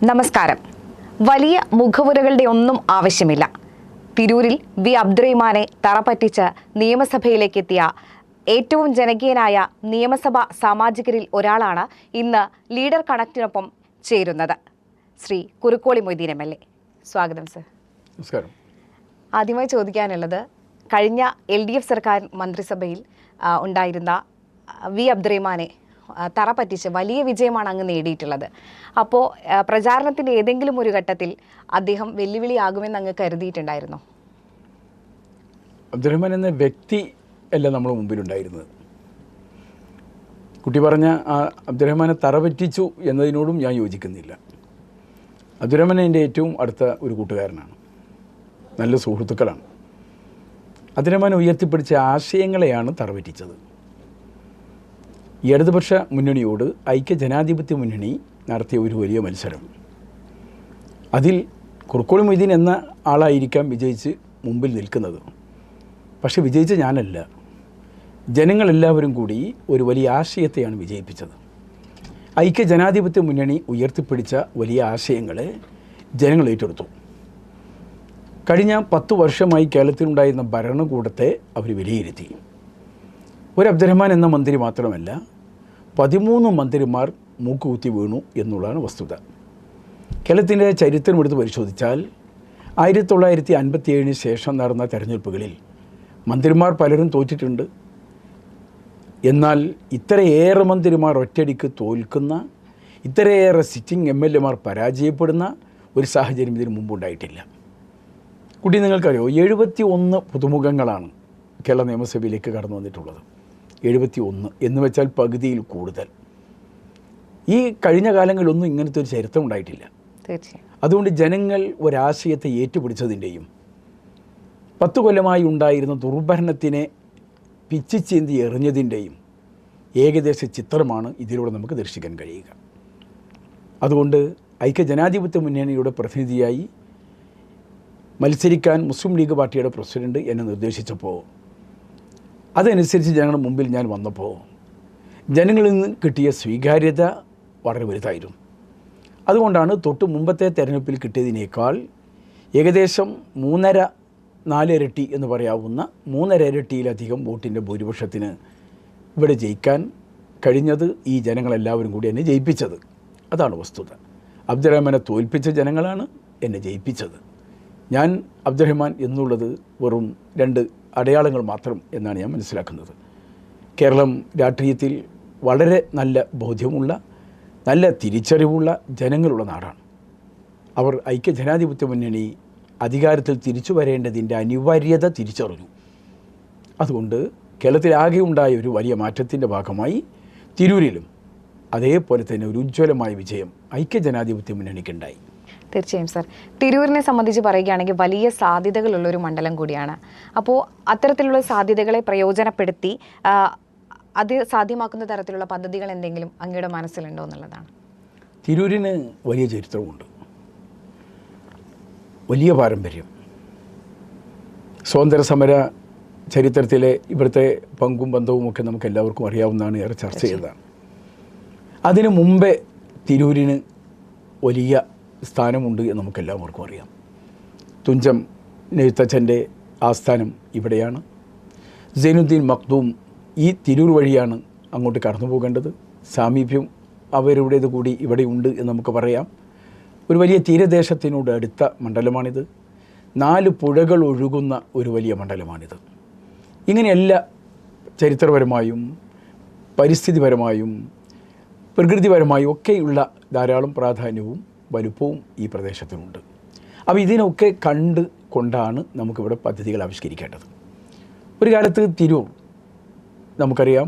നമസ്കാരം. വലിയ മുഖവുരകളുടെ ഒന്നും ആവശ്യമില്ല. തിരൂരിൽ വി അബ്ദുറഹിമാനെ തറപറ്റിച്ച് നിയമസഭയിലേക്ക് എത്തിയ ഏറ്റവും ജനകീയനായ നിയമസഭാ സാമാജികരിൽ ഒരാളാണ് ഇന്ന് ലീഡർ കണക്റ്റിനൊപ്പം ചേരുന്നത്. ശ്രീ കുറുക്കോളി മൊയ്തീൻ MLA. സ്വാഗതം സർ. നമസ്കാരം. ആദ്യമായി ചോദിക്കാനുള്ളത്, കഴിഞ്ഞ LDF സർക്കാർ മന്ത്രിസഭയിൽ ഉണ്ടായിരുന്ന വി അബ്ദുറഹിമാനെ തറപറ്റിച്ച് വലിയ വിജയമാണ് അങ്ങ് നേടിയിട്ടുള്ളത്. അപ്പോൾ പ്രചാരണത്തിൻ്റെ ഏതെങ്കിലും ഒരു ഘട്ടത്തിൽ അദ്ദേഹം വെല്ലുവിളിയാകുമെന്ന് അങ്ങ് കരുതിയിട്ടുണ്ടായിരുന്നോ? അബ്ദുറഹിമാൻ എന്ന വ്യക്തി അല്ല നമ്മുടെ മുമ്പിലുണ്ടായിരുന്നത്. കുട്ടി പറഞ്ഞ ആ അബ്ദുറഹിമാനെ തറപറ്റിച്ചു എന്നതിനോടും ഞാൻ യോജിക്കുന്നില്ല. അബ്ദുറഹിമാൻ എൻ്റെ ഏറ്റവും അടുത്ത ഒരു കൂട്ടുകാരനാണ്, നല്ല സുഹൃത്തുക്കളാണ്. അബ്ദുറഹിമാൻ ഉയർത്തിപ്പിടിച്ച ആശയങ്ങളെയാണ് തറപറ്റിച്ചത്. ഈ ഇടതുപക്ഷ മുന്നണിയോട് ഐക്യ ജനാധിപത്യ മുന്നണി നടത്തിയ ഒരു വലിയ മത്സരം, അതിൽ കുറുക്കോളി മൊയ്തീൻ എന്ന ആളായിരിക്കാം വിജയിച്ച് മുമ്പിൽ നിൽക്കുന്നത്. പക്ഷെ വിജയിച്ച ഞാനല്ല, ജനങ്ങളെല്ലാവരും കൂടി ഒരു വലിയ ആശയത്തെയാണ് വിജയിപ്പിച്ചത്. ഐക്യ ജനാധിപത്യ മുന്നണി ഉയർത്തിപ്പിടിച്ച വലിയ ആശയങ്ങളെ ജനങ്ങൾ ഏറ്റെടുത്തു. കഴിഞ്ഞ 10 വർഷമായി കേരളത്തിലുണ്ടായിരുന്ന ഭരണകൂടത്തെ അവർ വിലയിരുത്തി. ഒരു അബ്ദുറഹിമാൻ എന്ന മന്ത്രി മാത്രമല്ല, 13 മന്ത്രിമാർ മൂക്കുകുത്തി വീണു എന്നുള്ളതാണ് വസ്തുത. കേരളത്തിൻ്റെ ചരിത്രം എടുത്ത് പരിശോധിച്ചാൽ 1957 ശേഷം നടന്ന തെരഞ്ഞെടുപ്പുകളിൽ മന്ത്രിമാർ പലരും തോറ്റിട്ടുണ്ട്. എന്നാൽ ഇത്രയേറെ മന്ത്രിമാർ ഒറ്റയടിക്ക് തോൽക്കുന്ന, ഇത്രയേറെ സിറ്റിംഗ് MLAമാർ പരാജയപ്പെടുന്ന ഒരു സാഹചര്യം ഇതിനു മുമ്പുണ്ടായിട്ടില്ല. കുട്ടി, നിങ്ങൾക്കറിയോ, 71 പുതുമുഖങ്ങളാണ് കേരള നിയമസഭയിലേക്ക് കടന്നു വന്നിട്ടുള്ളത്. 71 എന്ന് വെച്ചാൽ പകുതിയിൽ കൂടുതൽ. ഈ കഴിഞ്ഞ കാലങ്ങളിലൊന്നും ഇങ്ങനത്തെ ഒരു ചരിത്രം ഉണ്ടായിട്ടില്ല. അതുകൊണ്ട് ജനങ്ങൾ ഒരാശയത്തെ ഏറ്റുപിടിച്ചതിൻ്റെയും 10 കൊല്ലമായി ഉണ്ടായിരുന്ന ദുർഭരണത്തിനെ പിച്ചിച്ചേന്തി എറിഞ്ഞതിൻ്റെയും ഏകദേശ ചിത്രമാണ് ഇതിലൂടെ നമുക്ക് ദർശിക്കാൻ കഴിയുക. അതുകൊണ്ട് ഐക്യ ജനാധിപത്യ മുന്നണിയുടെ പ്രതിനിധിയായി മത്സരിക്കാൻ മുസ്ലിം ലീഗ് പാർട്ടിയുടെ പ്രസിഡന്റ് എന്നെ നിർദ്ദേശിച്ചപ്പോൾ, അതനുസരിച്ച് ജനങ്ങളുടെ മുമ്പിൽ ഞാൻ വന്നപ്പോൾ ജനങ്ങളിൽ നിന്ന് കിട്ടിയ സ്വീകാര്യത വളരെ വലുതായിരുന്നു. അതുകൊണ്ടാണ് തൊട്ട് മുമ്പത്തെ തെരഞ്ഞെടുപ്പിൽ കിട്ടിയതിനേക്കാൾ ഏകദേശം 3.5-4 ഇരട്ടി എന്ന് പറയാവുന്ന 3.5 ഇരട്ടിയിലധികം വോട്ടിൻ്റെ ഭൂരിപക്ഷത്തിന് ഇവിടെ ജയിക്കാൻ കഴിഞ്ഞത് ഈ ജനങ്ങളെല്ലാവരും കൂടി എന്നെ ജയിപ്പിച്ചത്. അതാണ് വസ്തുത. അബ്ദുറഹിമാനെ തോൽപ്പിച്ച ജനങ്ങളാണ് എന്നെ ജയിപ്പിച്ചത്. ഞാൻ അബ്ദുറഹിമാൻ എന്നുള്ളത് വെറും 2 അടയാളങ്ങൾ മാത്രം എന്നാണ് ഞാൻ മനസ്സിലാക്കുന്നത്. കേരളം രാഷ്ട്രീയത്തിൽ വളരെ നല്ല ബോധ്യമുള്ള, നല്ല തിരിച്ചറിവുള്ള ജനങ്ങളുള്ള നാടാണ്. അവർ ഐക്യ ജനാധിപത്യ മുന്നണി അധികാരത്തിൽ തിരിച്ചു വരേണ്ടതിൻ്റെ അനിവാര്യത തിരിച്ചറിഞ്ഞു. അതുകൊണ്ട് കേരളത്തിലാകെ ഉണ്ടായ ഒരു വലിയ മാറ്റത്തിൻ്റെ ഭാഗമായി തിരൂരിലും അതേപോലെ തന്നെ ഒരു ഉജ്ജ്വലമായ വിജയം ഐക്യ ജനാധിപത്യ മുന്നണിക്കുണ്ടായി. തീർച്ചയായും സർ. തിരൂരിനെ സംബന്ധിച്ച് പറയുകയാണെങ്കിൽ വലിയ സാധ്യതകളുള്ളൊരു മണ്ഡലം കൂടിയാണ്. അപ്പോൾ അത്തരത്തിലുള്ള സാധ്യതകളെ പ്രയോജനപ്പെടുത്തി അത് സാധ്യമാക്കുന്ന തരത്തിലുള്ള പദ്ധതികൾ എന്തെങ്കിലും അങ്ങയുടെ മനസ്സിലുണ്ടോ എന്നുള്ളതാണ്. തിരൂരിന് വലിയ ചരിത്രമുണ്ട്, വലിയ പാരമ്പര്യം. സ്വാതന്ത്ര്യ സമര ചരിത്രത്തിലെ ഇവിടുത്തെ പങ്കും ബന്ധവും ഒക്കെ നമുക്ക് എല്ലാവർക്കും അറിയാവുന്നതാണ്, ഏറെ ചർച്ച ചെയ്തതാണ്. അതിനു മുമ്പേ തിരൂരിന് വലിയ സ്ഥാനമുണ്ട് എന്ന് നമുക്കെല്ലാവർക്കും അറിയാം. തുഞ്ചം എഴുത്തച്ഛൻ്റെ ആസ്ഥാനം ഇവിടെയാണ്. സൈനുദ്ദീൻ മഖ്ദൂം ഈ തിരൂർ വഴിയാണ് അങ്ങോട്ട് കടന്നു പോകേണ്ടത്. സാമീപ്യം അവരുടേത് കൂടി ഇവിടെയുണ്ട് എന്ന് നമുക്ക് പറയാം. ഒരു വലിയ തീരദേശത്തിനോട് അടുത്ത മണ്ഡലമാണിത്. 4 പുഴകൾ ഒഴുകുന്ന ഒരു വലിയ മണ്ഡലമാണിത്. ഇങ്ങനെയല്ല ചരിത്രപരമായും പരിസ്ഥിതിപരമായും പ്രകൃതിപരമായും ഒക്കെയുള്ള ധാരാളം പ്രാധാന്യവും വലുപ്പവും ഈ പ്രദേശത്തിനുണ്ട്. അപ്പോൾ ഇതിനൊക്കെ കണ്ട് കൊണ്ടാണ് നമുക്കിവിടെ പദ്ധതികൾ ആവിഷ്കരിക്കേണ്ടത്. ഒരു കാലത്ത് തിരൂർ നമുക്കറിയാം,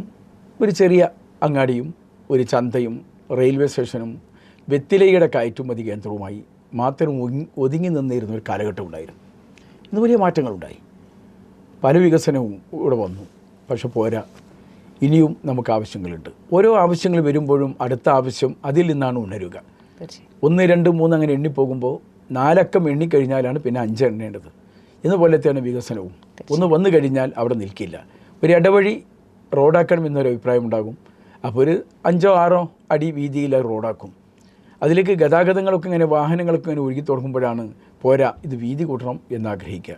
ഒരു ചെറിയ അങ്ങാടിയും ഒരു ചന്തയും റെയിൽവേ സ്റ്റേഷനും വെറ്റിലയുടെ കയറ്റുമതി കേന്ദ്രവുമായി മാത്രം ഒതുങ്ങി നിന്നിരുന്ന ഒരു കാലഘട്ടം ഉണ്ടായിരുന്നു. ഇന്ന് വലിയ മാറ്റങ്ങളുണ്ടായി, പല വികസനവും ഇവിടെ വന്നു. പക്ഷെ പോരാ, ഇനിയും നമുക്ക് ആവശ്യങ്ങളുണ്ട്. ഓരോ ആവശ്യങ്ങൾ വരുമ്പോഴും അടുത്ത ആവശ്യം അതിൽ നിന്നാണ് ഉണരുക. 1, 2, 3 അങ്ങനെ എണ്ണിപ്പോകുമ്പോൾ 4 അക്കം എണ്ണിക്കഴിഞ്ഞാലാണ് പിന്നെ 5 എണ്ണേണ്ടത്. ഇതുപോലത്തെയാണ് വികസനവും. ഒന്ന് വന്നു കഴിഞ്ഞാൽ അവിടെ നിൽക്കില്ല. ഒരു ഇടവഴി റോഡാക്കണം എന്നൊരു അഭിപ്രായം ഉണ്ടാകും. അപ്പോൾ ഒരു 5-6 അടി വീതിയിൽ റോഡാക്കും. അതിലേക്ക് ഗതാഗതങ്ങളൊക്കെ ഇങ്ങനെ വാഹനങ്ങളൊക്കെ ഇങ്ങനെ ഒഴുകി തുടങ്ങുമ്പോഴാണ് പോരാ ഇത് വീതി കൂട്ടണം എന്നാഗ്രഹിക്കുക.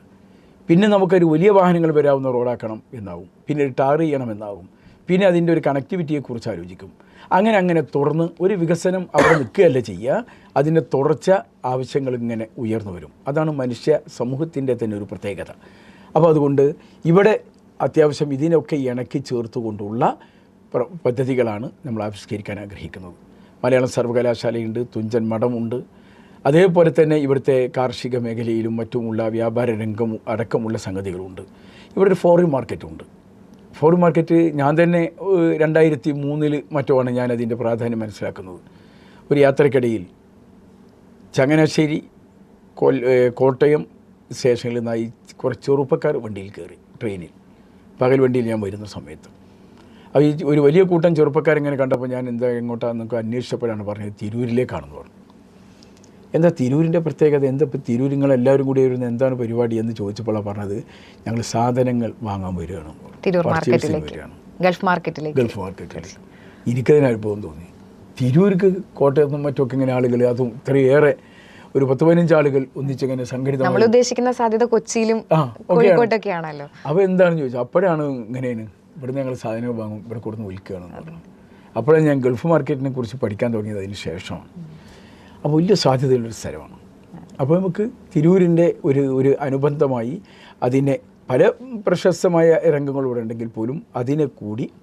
പിന്നെ നമുക്കൊരു വലിയ വാഹനങ്ങൾ വരാവുന്ന റോഡാക്കണം എന്നാവും, പിന്നെ ടാർ ചെയ്യണം എന്നാവും, പിന്നെ അതിൻ്റെ ഒരു കണക്ടിവിറ്റിയെക്കുറിച്ച് ആലോചിക്കും. അങ്ങനെ തുടർന്ന് ഒരു വികസനം അവിടെ നിൽക്കുകയല്ല ചെയ്യുക, അതിൻ്റെ തുടർച്ച ആവശ്യങ്ങൾ ഇങ്ങനെ ഉയർന്നു വരും. അതാണ് മനുഷ്യ സമൂഹത്തിൻ്റെ തന്നെ ഒരു പ്രത്യേകത. അപ്പോൾ അതുകൊണ്ട് ഇവിടെ അത്യാവശ്യം ഇതിനൊക്കെ ഇണക്കി ചേർത്തുകൊണ്ടുള്ള പദ്ധതികളാണ് നമ്മൾ ആവിഷ്കരിക്കാൻ ആഗ്രഹിക്കുന്നത്. മലയാളം സർവകലാശാലയുണ്ട്, തുഞ്ചൻ മഠമുണ്ട്, അതേപോലെ തന്നെ ഇവിടുത്തെ കാർഷിക മേഖലയിലും മറ്റുമുള്ള വ്യാപാര രംഗം അടക്കമുള്ള സംഗതികളുണ്ട്. ഇവിടെ ഒരു ഫോറിൻ മാർക്കറ്റുണ്ട്. ഫോറിൻ മാർക്കറ്റ് ഞാൻ തന്നെ 2003 മറ്റോ ആണ് ഞാനതിൻ്റെ പ്രാധാന്യം മനസ്സിലാക്കുന്നത്. ഒരു യാത്രക്കിടയിൽ ചങ്ങനാശ്ശേരി കോട്ടയം സ്റ്റേഷനിൽ നിന്നായി കുറച്ച് ചെറുപ്പക്കാർ വണ്ടിയിൽ കയറി, ട്രെയിനിൽ, പകൽ വണ്ടിയിൽ ഞാൻ വരുന്ന സമയത്ത്. അപ്പോൾ ഈ ഒരു വലിയ കൂട്ടം ചെറുപ്പക്കാരിങ്ങനെ കണ്ടപ്പോൾ ഞാൻ എന്താ എങ്ങോട്ടാണെന്നൊക്കെ അന്വേഷിച്ചപ്പോഴാണ് പറഞ്ഞത് തിരൂരിലേക്കാണെന്ന് പറഞ്ഞു. എന്താ തിരൂരിൻ്റെ പ്രത്യേകത, എന്താ ഇപ്പോൾ തിരൂരിങ്ങളെല്ലാവരും കൂടി വരുന്ന എന്താണ് പരിപാടി എന്ന് ചോദിച്ചപ്പോഴാണ് പറഞ്ഞത് ഞങ്ങൾ സാധനങ്ങൾ വാങ്ങാൻ വരികയാണ്, വരികയാണ് ഗൾഫ് മാർക്കറ്റിലേക്ക്. എനിക്കതിന് അനുഭവം തോന്നി. തിരൂർക്ക് കോട്ടയത്തും മറ്റുമൊക്കെ ഇങ്ങനെ ആളുകൾ, അതും ഇത്രയേറെ ഒരു 10-15 ആളുകൾ ഒന്നിച്ചിങ്ങനെ സംഘടിതം, നമ്മൾ ഉദ്ദേശിക്കുന്ന സാധ്യത കൊച്ചിയിലും കോഴിക്കോട്ടൊക്കെയാണല്ലോ. അപ്പോൾ എന്താണെന്ന് ചോദിച്ചാൽ അപ്പോഴാണ് ഇങ്ങനെയാണ് ഇവിടെ ഞങ്ങൾ സാധനങ്ങൾ വാങ്ങും, ഇവിടെ കൊടുന്ന് വിൽക്കുകയാണെന്ന് പറഞ്ഞു. അപ്പോഴാണ് ഞാൻ ഗൾഫ് മാർക്കറ്റിനെ കുറിച്ച് പഠിക്കാൻ തുടങ്ങിയത് അതിന് ശേഷമാണ്. അപ്പോൾ വലിയ സാധ്യതയുള്ളൊരു സ്ഥലമാണ്. അപ്പോൾ നമുക്ക് തിരൂരിൻ്റെ ഒരു അനുബന്ധമായി അതിനെ പല പ്രശസ്തമായ രംഗങ്ങളിവിടെ ഉണ്ടെങ്കിൽ പോലും അതിനെ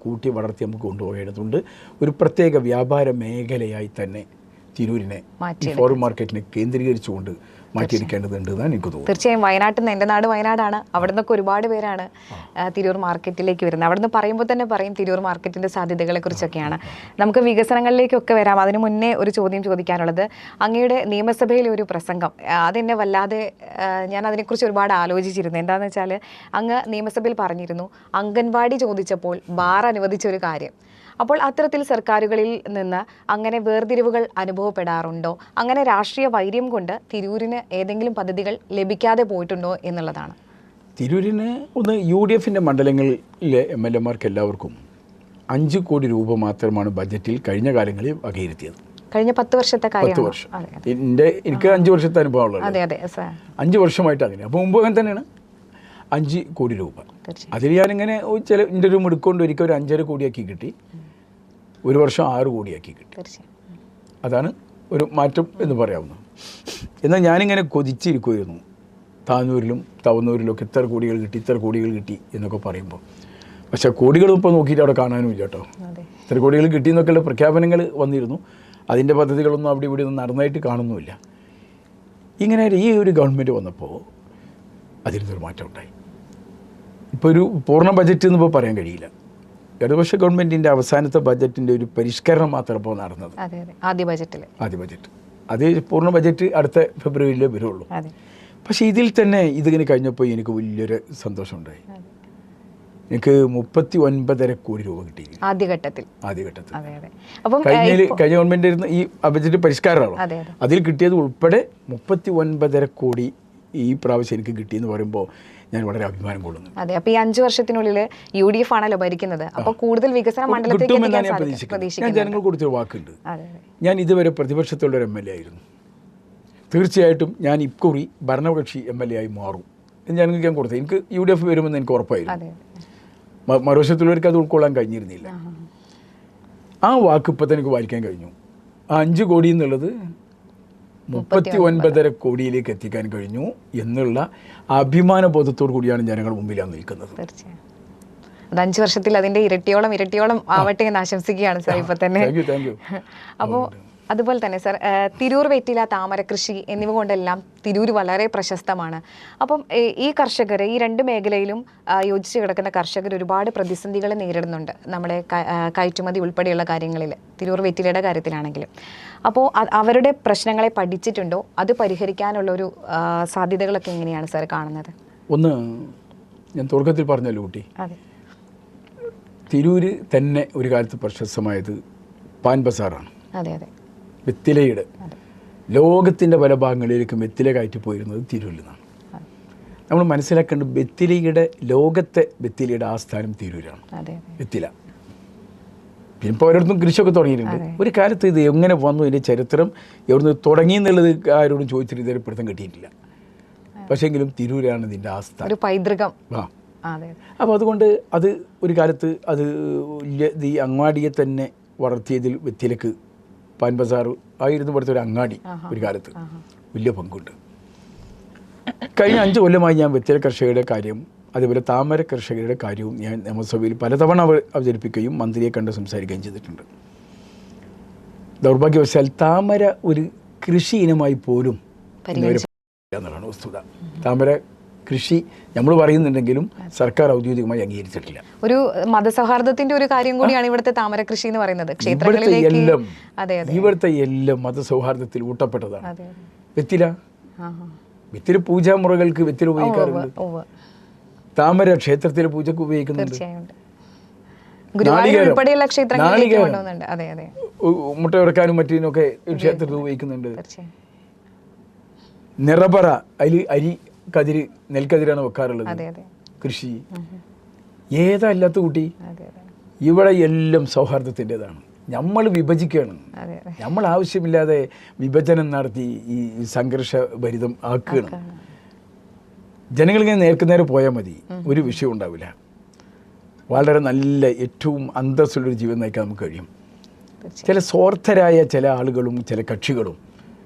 കൂട്ടി വളർത്തി നമുക്ക് കൊണ്ടുപോകേണ്ടതുണ്ട്. ഒരു പ്രത്യേക വ്യാപാര മേഖലയായി തന്നെ തിരൂരിനെ ഫോറിൻ മാർക്കറ്റിനെ കേന്ദ്രീകരിച്ചുകൊണ്ട് മാറ്റിയെടുക്കേണ്ടതുണ്ട് എന്നാണ് എനിക്ക് തോന്നുന്നത്. തീർച്ചയായും വയനാട്ടിൽ നിന്ന്, എൻ്റെ നാട് വയനാടാണ്, അവിടെ നിന്നൊക്കെ ഒരുപാട് പേരാണ് തിരൂർ മാർക്കറ്റിലേക്ക് വരുന്നത്. അവിടെ നിന്ന് പറയുമ്പോൾ തന്നെ പറയും തിരൂർ മാർക്കറ്റിൻ്റെ സാധ്യതകളെക്കുറിച്ചൊക്കെയാണ്. നമുക്ക് വികസനങ്ങളിലേക്കൊക്കെ വരാം. അതിനു മുന്നേ ഒരു ചോദ്യം ചോദിക്കാനുള്ളത്, അങ്ങയുടെ നിയമസഭയിലെ ഒരു പ്രസംഗം അതെന്നെ വല്ലാതെ, ഞാൻ അതിനെക്കുറിച്ച് ഒരുപാട് ആലോചിച്ചിരുന്നു. എന്താണെന്ന് വെച്ചാൽ അങ്ങ് നിയമസഭയിൽ പറഞ്ഞിരുന്നു അംഗൻവാടി ചോദിച്ചപ്പോൾ ബാർ അനുവദിച്ച ഒരു കാര്യം. അപ്പോൾ അത്തരത്തിൽ സർക്കാരുകളിൽ നിന്ന് അങ്ങനെ വേർതിരിവുകൾ അനുഭവപ്പെടാറുണ്ടോ? അങ്ങനെ രാഷ്ട്രീയ വൈര്യം കൊണ്ട് തിരൂരിന് ഏതെങ്കിലും പദ്ധതികൾ ലഭിക്കാതെ പോയിട്ടുണ്ടോ എന്നുള്ളതാണ്. തിരൂരിന് ഒന്ന് UDFൻ്റെ മണ്ഡലങ്ങളിലെ MLA-മാർക്ക് എല്ലാവർക്കും 5 കോടി രൂപ മാത്രമാണ് ബഡ്ജറ്റിൽ കഴിഞ്ഞ കാലങ്ങളിൽ വകയിരുത്തിയത്. കഴിഞ്ഞ 10 വർഷത്തെ കാര്യം. 10 വർഷം എനിക്ക് 5 വർഷത്തെ അനുഭവം ഉള്ളത്. 5 വർഷമായിട്ട് അങ്ങനെ. അപ്പോൾ മുമ്പ് അങ്ങനെ തന്നെയാണ് 5 കോടി രൂപ. അതിൽ ഞാനിങ്ങനെ എൻ്റെ ഒരു മിടുക്കൊണ്ട് ഒരിക്കൽ ഒരു 5.5 കോടിയാക്കി കിട്ടി, ഒരു വർഷം 6 കോടിയാക്കി കിട്ടി. അതാണ് ഒരു മാറ്റം എന്ന് പറയാവുന്നത്. എന്നാൽ ഞാനിങ്ങനെ കൊതിച്ചിരിക്കുമായിരുന്നു താനൂരിലും തവന്നൂരിലൊക്കെ ഇത്ര കോടികൾ കിട്ടി എന്നൊക്കെ പറയുമ്പോൾ. പക്ഷേ കോടികളും ഇപ്പോൾ നോക്കിയിട്ട് അവിടെ കാണാനും ഇല്ല കേട്ടോ. ഇത്ര കോടികൾ കിട്ടിയെന്നൊക്കെയുള്ള പ്രഖ്യാപനങ്ങൾ വന്നിരുന്നു, അതിൻ്റെ പദ്ധതികളൊന്നും അവിടെ ഇവിടെ ഒന്നും നടന്നതായിട്ട് കാണുന്നുമില്ല. ഇങ്ങനെ ഈ ഒരു ഗവൺമെൻറ് വന്നപ്പോൾ അതിനൊരു മാറ്റം ഉണ്ടായി. ഇപ്പോൾ ഒരു പൂർണ്ണ ബജറ്റ് എന്നിപ്പോൾ പറയാൻ കഴിയില്ല. ഇടതുപക്ഷ ഗവൺമെൻറ്റിൻ്റെ അവസാനത്തെ ബജറ്റിൻ്റെ ഒരു പരിഷ്കരണം മാത്രം ഇപ്പോൾ നടന്നത്. ആദ്യ ബജറ്റ് അത് പൂർണ്ണ ബജറ്റ് അടുത്ത ഫെബ്രുവരിയിലേ വരുള്ളൂ. പക്ഷേ ഇതിൽ തന്നെ ഇതിങ്ങനെ കഴിഞ്ഞപ്പോൾ എനിക്ക് വലിയൊരു സന്തോഷമുണ്ടായി. എനിക്ക് 39.5 കോടി രൂപ കിട്ടി ആദ്യഘട്ടത്തിൽ. കഴിഞ്ഞ ഗവൺമെൻറ് ഈ ബജറ്റ് പരിഷ്കാരമാണ്, അതിൽ കിട്ടിയത് ഉൾപ്പെടെ 39.5 കോടി ഈ പ്രാവശ്യം എനിക്ക് കിട്ടിയെന്ന് പറയുമ്പോൾ ഞാൻ വളരെ അഭിമാനം കൊള്ളുന്നു. അതെ, അപ്പോൾ ഈ 5 വർഷത്തിനുള്ളിൽ UDF ആണല്ലോ ഭരിക്കുന്നത്. അപ്പോൾ കൂടുതൽ വികസന മണ്ഡലത്തിലേക്ക് ഞാൻ ജനങ്ങൾക്ക് കൊടുത്തൊരു വാക്കുണ്ട്. ഞാൻ ഇതുവരെ പ്രതിപക്ഷത്തുള്ളൊരു MLA ആയിരുന്നു. തീർച്ചയായിട്ടും ഞാൻ ഇക്കുറി ഭരണകക്ഷി MLA ആയി മാറും എന്ന് ജനങ്ങൾക്ക് ഞാൻ കൊടുത്തത്. എനിക്ക് UDF വരുമെന്ന് എനിക്ക് ഉറപ്പായിരുന്നു. മറുവശത്തുള്ളവർക്ക് അത് ഉൾക്കൊള്ളാൻ കഴിഞ്ഞിരുന്നില്ല. ആ വാക്ക് ഇപ്പം തന്നെ എനിക്ക് പാലിക്കാൻ കഴിഞ്ഞു. ആ 5 കോടി എന്നുള്ളത് 39.5 കോടിയിലേക്ക് എത്തിക്കാൻ കഴിഞ്ഞു എന്നുള്ള അഭിമാന ബോധത്തോടു കൂടിയാണ് ജനങ്ങൾ മുമ്പിലാണ് നിൽക്കുന്നത്. തീർച്ചയായും അത് 5 വർഷത്തിൽ അതിൻ്റെ ഇരട്ടിയോളം ആവട്ടെ എന്ന് ആശംസിക്കുകയാണ് സാർ ഇപ്പം തന്നെ. അപ്പോൾ അതുപോലെ തന്നെ സാർ, തിരൂർ വെറ്റില, താമരകൃഷി എന്നിവ കൊണ്ടെല്ലാം തിരൂർ വളരെ പ്രശസ്തമാണ്. അപ്പം ഈ കർഷകർ, ഈ 2 മേഖലയിലും യോജിച്ച് കിടക്കുന്ന കർഷകർ ഒരുപാട് പ്രതിസന്ധികൾ നേരിടുന്നുണ്ട് നമ്മുടെ കയറ്റുമതി ഉൾപ്പെടെയുള്ള കാര്യങ്ങളിൽ, തിരൂർ വെറ്റിലയുടെ കാര്യത്തിലാണെങ്കിലും. അപ്പോൾ അവരുടെ പ്രശ്നങ്ങളെ പഠിച്ചിട്ടുണ്ടോ? അത് പരിഹരിക്കാനുള്ളൊരു സാധ്യതകളൊക്കെ എങ്ങനെയാണ് സാർ കാണുന്നത്? ഒന്ന് ഞാൻ തുടക്കത്തിൽ പറഞ്ഞല്ലോ കുട്ടി, തിരൂര് തന്നെ ഒരു കാലത്ത് പ്രശസ്തമായത് പാൻ ബസാറാണ്. വെറ്റിലയുടെ ലോകത്തിൻ്റെ പല ഭാഗങ്ങളിലേക്കും വെറ്റില കയറ്റി പോയിരുന്നത് തിരൂരിൽ നിന്നാണ്. നമ്മൾ മനസ്സിലാക്കേണ്ടത് വെറ്റിലയുടെ ലോകത്തെ വെറ്റിലയുടെ ആസ്ഥാനം തിരൂരാണ്. വെറ്റില പിന്നെ ഇപ്പോൾ ഓരോരുത്തരും കൃഷിയൊക്കെ തുടങ്ങിയിട്ടുണ്ട്. ഒരു കാലത്ത് ഇത് എങ്ങനെ വന്നു, ഇതിൻ്റെ ചരിത്രം എവിടുന്ന് തുടങ്ങി എന്നുള്ളത് ആരോടും ചോദിച്ചിട്ട് ഇതുവരെ പിടുത്തം കിട്ടിയിട്ടില്ല. പക്ഷേങ്കിലും തിരൂരാണ് ഇതിൻ്റെ ആസ്ഥ, ഒരു പൈതൃകം. അപ്പോൾ അതുകൊണ്ട് അത് ഒരു കാലത്ത് അത് ഈ അങ്ങാടിയെ തന്നെ വളർത്തിയതിൽ വെറ്റിലക്ക് പാൻ ബസാർ ആയിരുന്നു ഇവിടുത്തെ ഒരു അങ്ങാടി ഒരു കാലത്ത് വലിയ പങ്കുണ്ട്. കഴിഞ്ഞ 5 കൊല്ലമായി ഞാൻ വെറ്റില കർഷകരുടെ കാര്യം, അതേപോലെ താമര കർഷകരുടെ കാര്യവും ഞാൻ നിയമസഭയിൽ പലതവണ അവതരിപ്പിക്കുകയും മന്ത്രിയെ കണ്ട് സംസാരിക്കുകയും ചെയ്തിട്ടുണ്ട്. ദൗർഭാഗ്യവശാൽ താമര ഒരു കൃഷി ഇനമായി പോലും എന്നുള്ളതാണ് വസ്തുത. താമര കൃഷി നമ്മൾ പറയുന്നുണ്ടെങ്കിലും സർക്കാർ ഔദ്യോഗികമായി അംഗീകരിച്ചിട്ടില്ല. ഒരു മതസൗഹാർദ്ദത്തിന്റെ ഒരു കാര്യം കൂടിയാണ് ഇവിടുത്തെ താമര കൃഷി എന്ന് പറയുന്നത്. ഇവിടുത്തെ എല്ലാം മതസൗഹാർദ്ദത്തിൽ ഊട്ടപ്പെട്ടതാണ്. വെറ്റില പൂജാമുറകൾക്ക് വെറ്റില ഉപയോഗിക്കാറുണ്ട്. താമര ക്ഷേത്രത്തിലെ പൂജക്ക് ഉപയോഗിക്കുന്നുണ്ട്. മുട്ട ഉറക്കാനും മറ്റതിനൊക്കെ ക്ഷേത്രത്തിൽ ഉപയോഗിക്കുന്നുണ്ട്. നിറപറ അതിൽ അരി കതിര് നെൽക്കതിരാണ് വെക്കാറുള്ളത്. കൃഷി ഏതാ അല്ലാത്ത കുട്ടി? ഇവിടെ എല്ലാം സൗഹാർദ്ദത്തിൻ്റെതാണ്. നമ്മൾ വിഭജിക്കുകയാണ്. നമ്മൾ ആവശ്യമില്ലാതെ വിഭജനം നടത്തി ഈ സംഘർഷഭരിതം ആക്കുകയാണ്. ജനങ്ങളിങ്ങനെ നേർക്കുനേരെ പോയാൽ മതി, ഒരു വിഷയം ഉണ്ടാവില്ല. വളരെ നല്ല ഏറ്റവും അന്തസ്സുള്ളൊരു ജീവിതം നയിക്കാൻ നമുക്ക് കഴിയും. ചില സ്വാർത്ഥരായ ചില ആളുകളും ചില കക്ഷികളും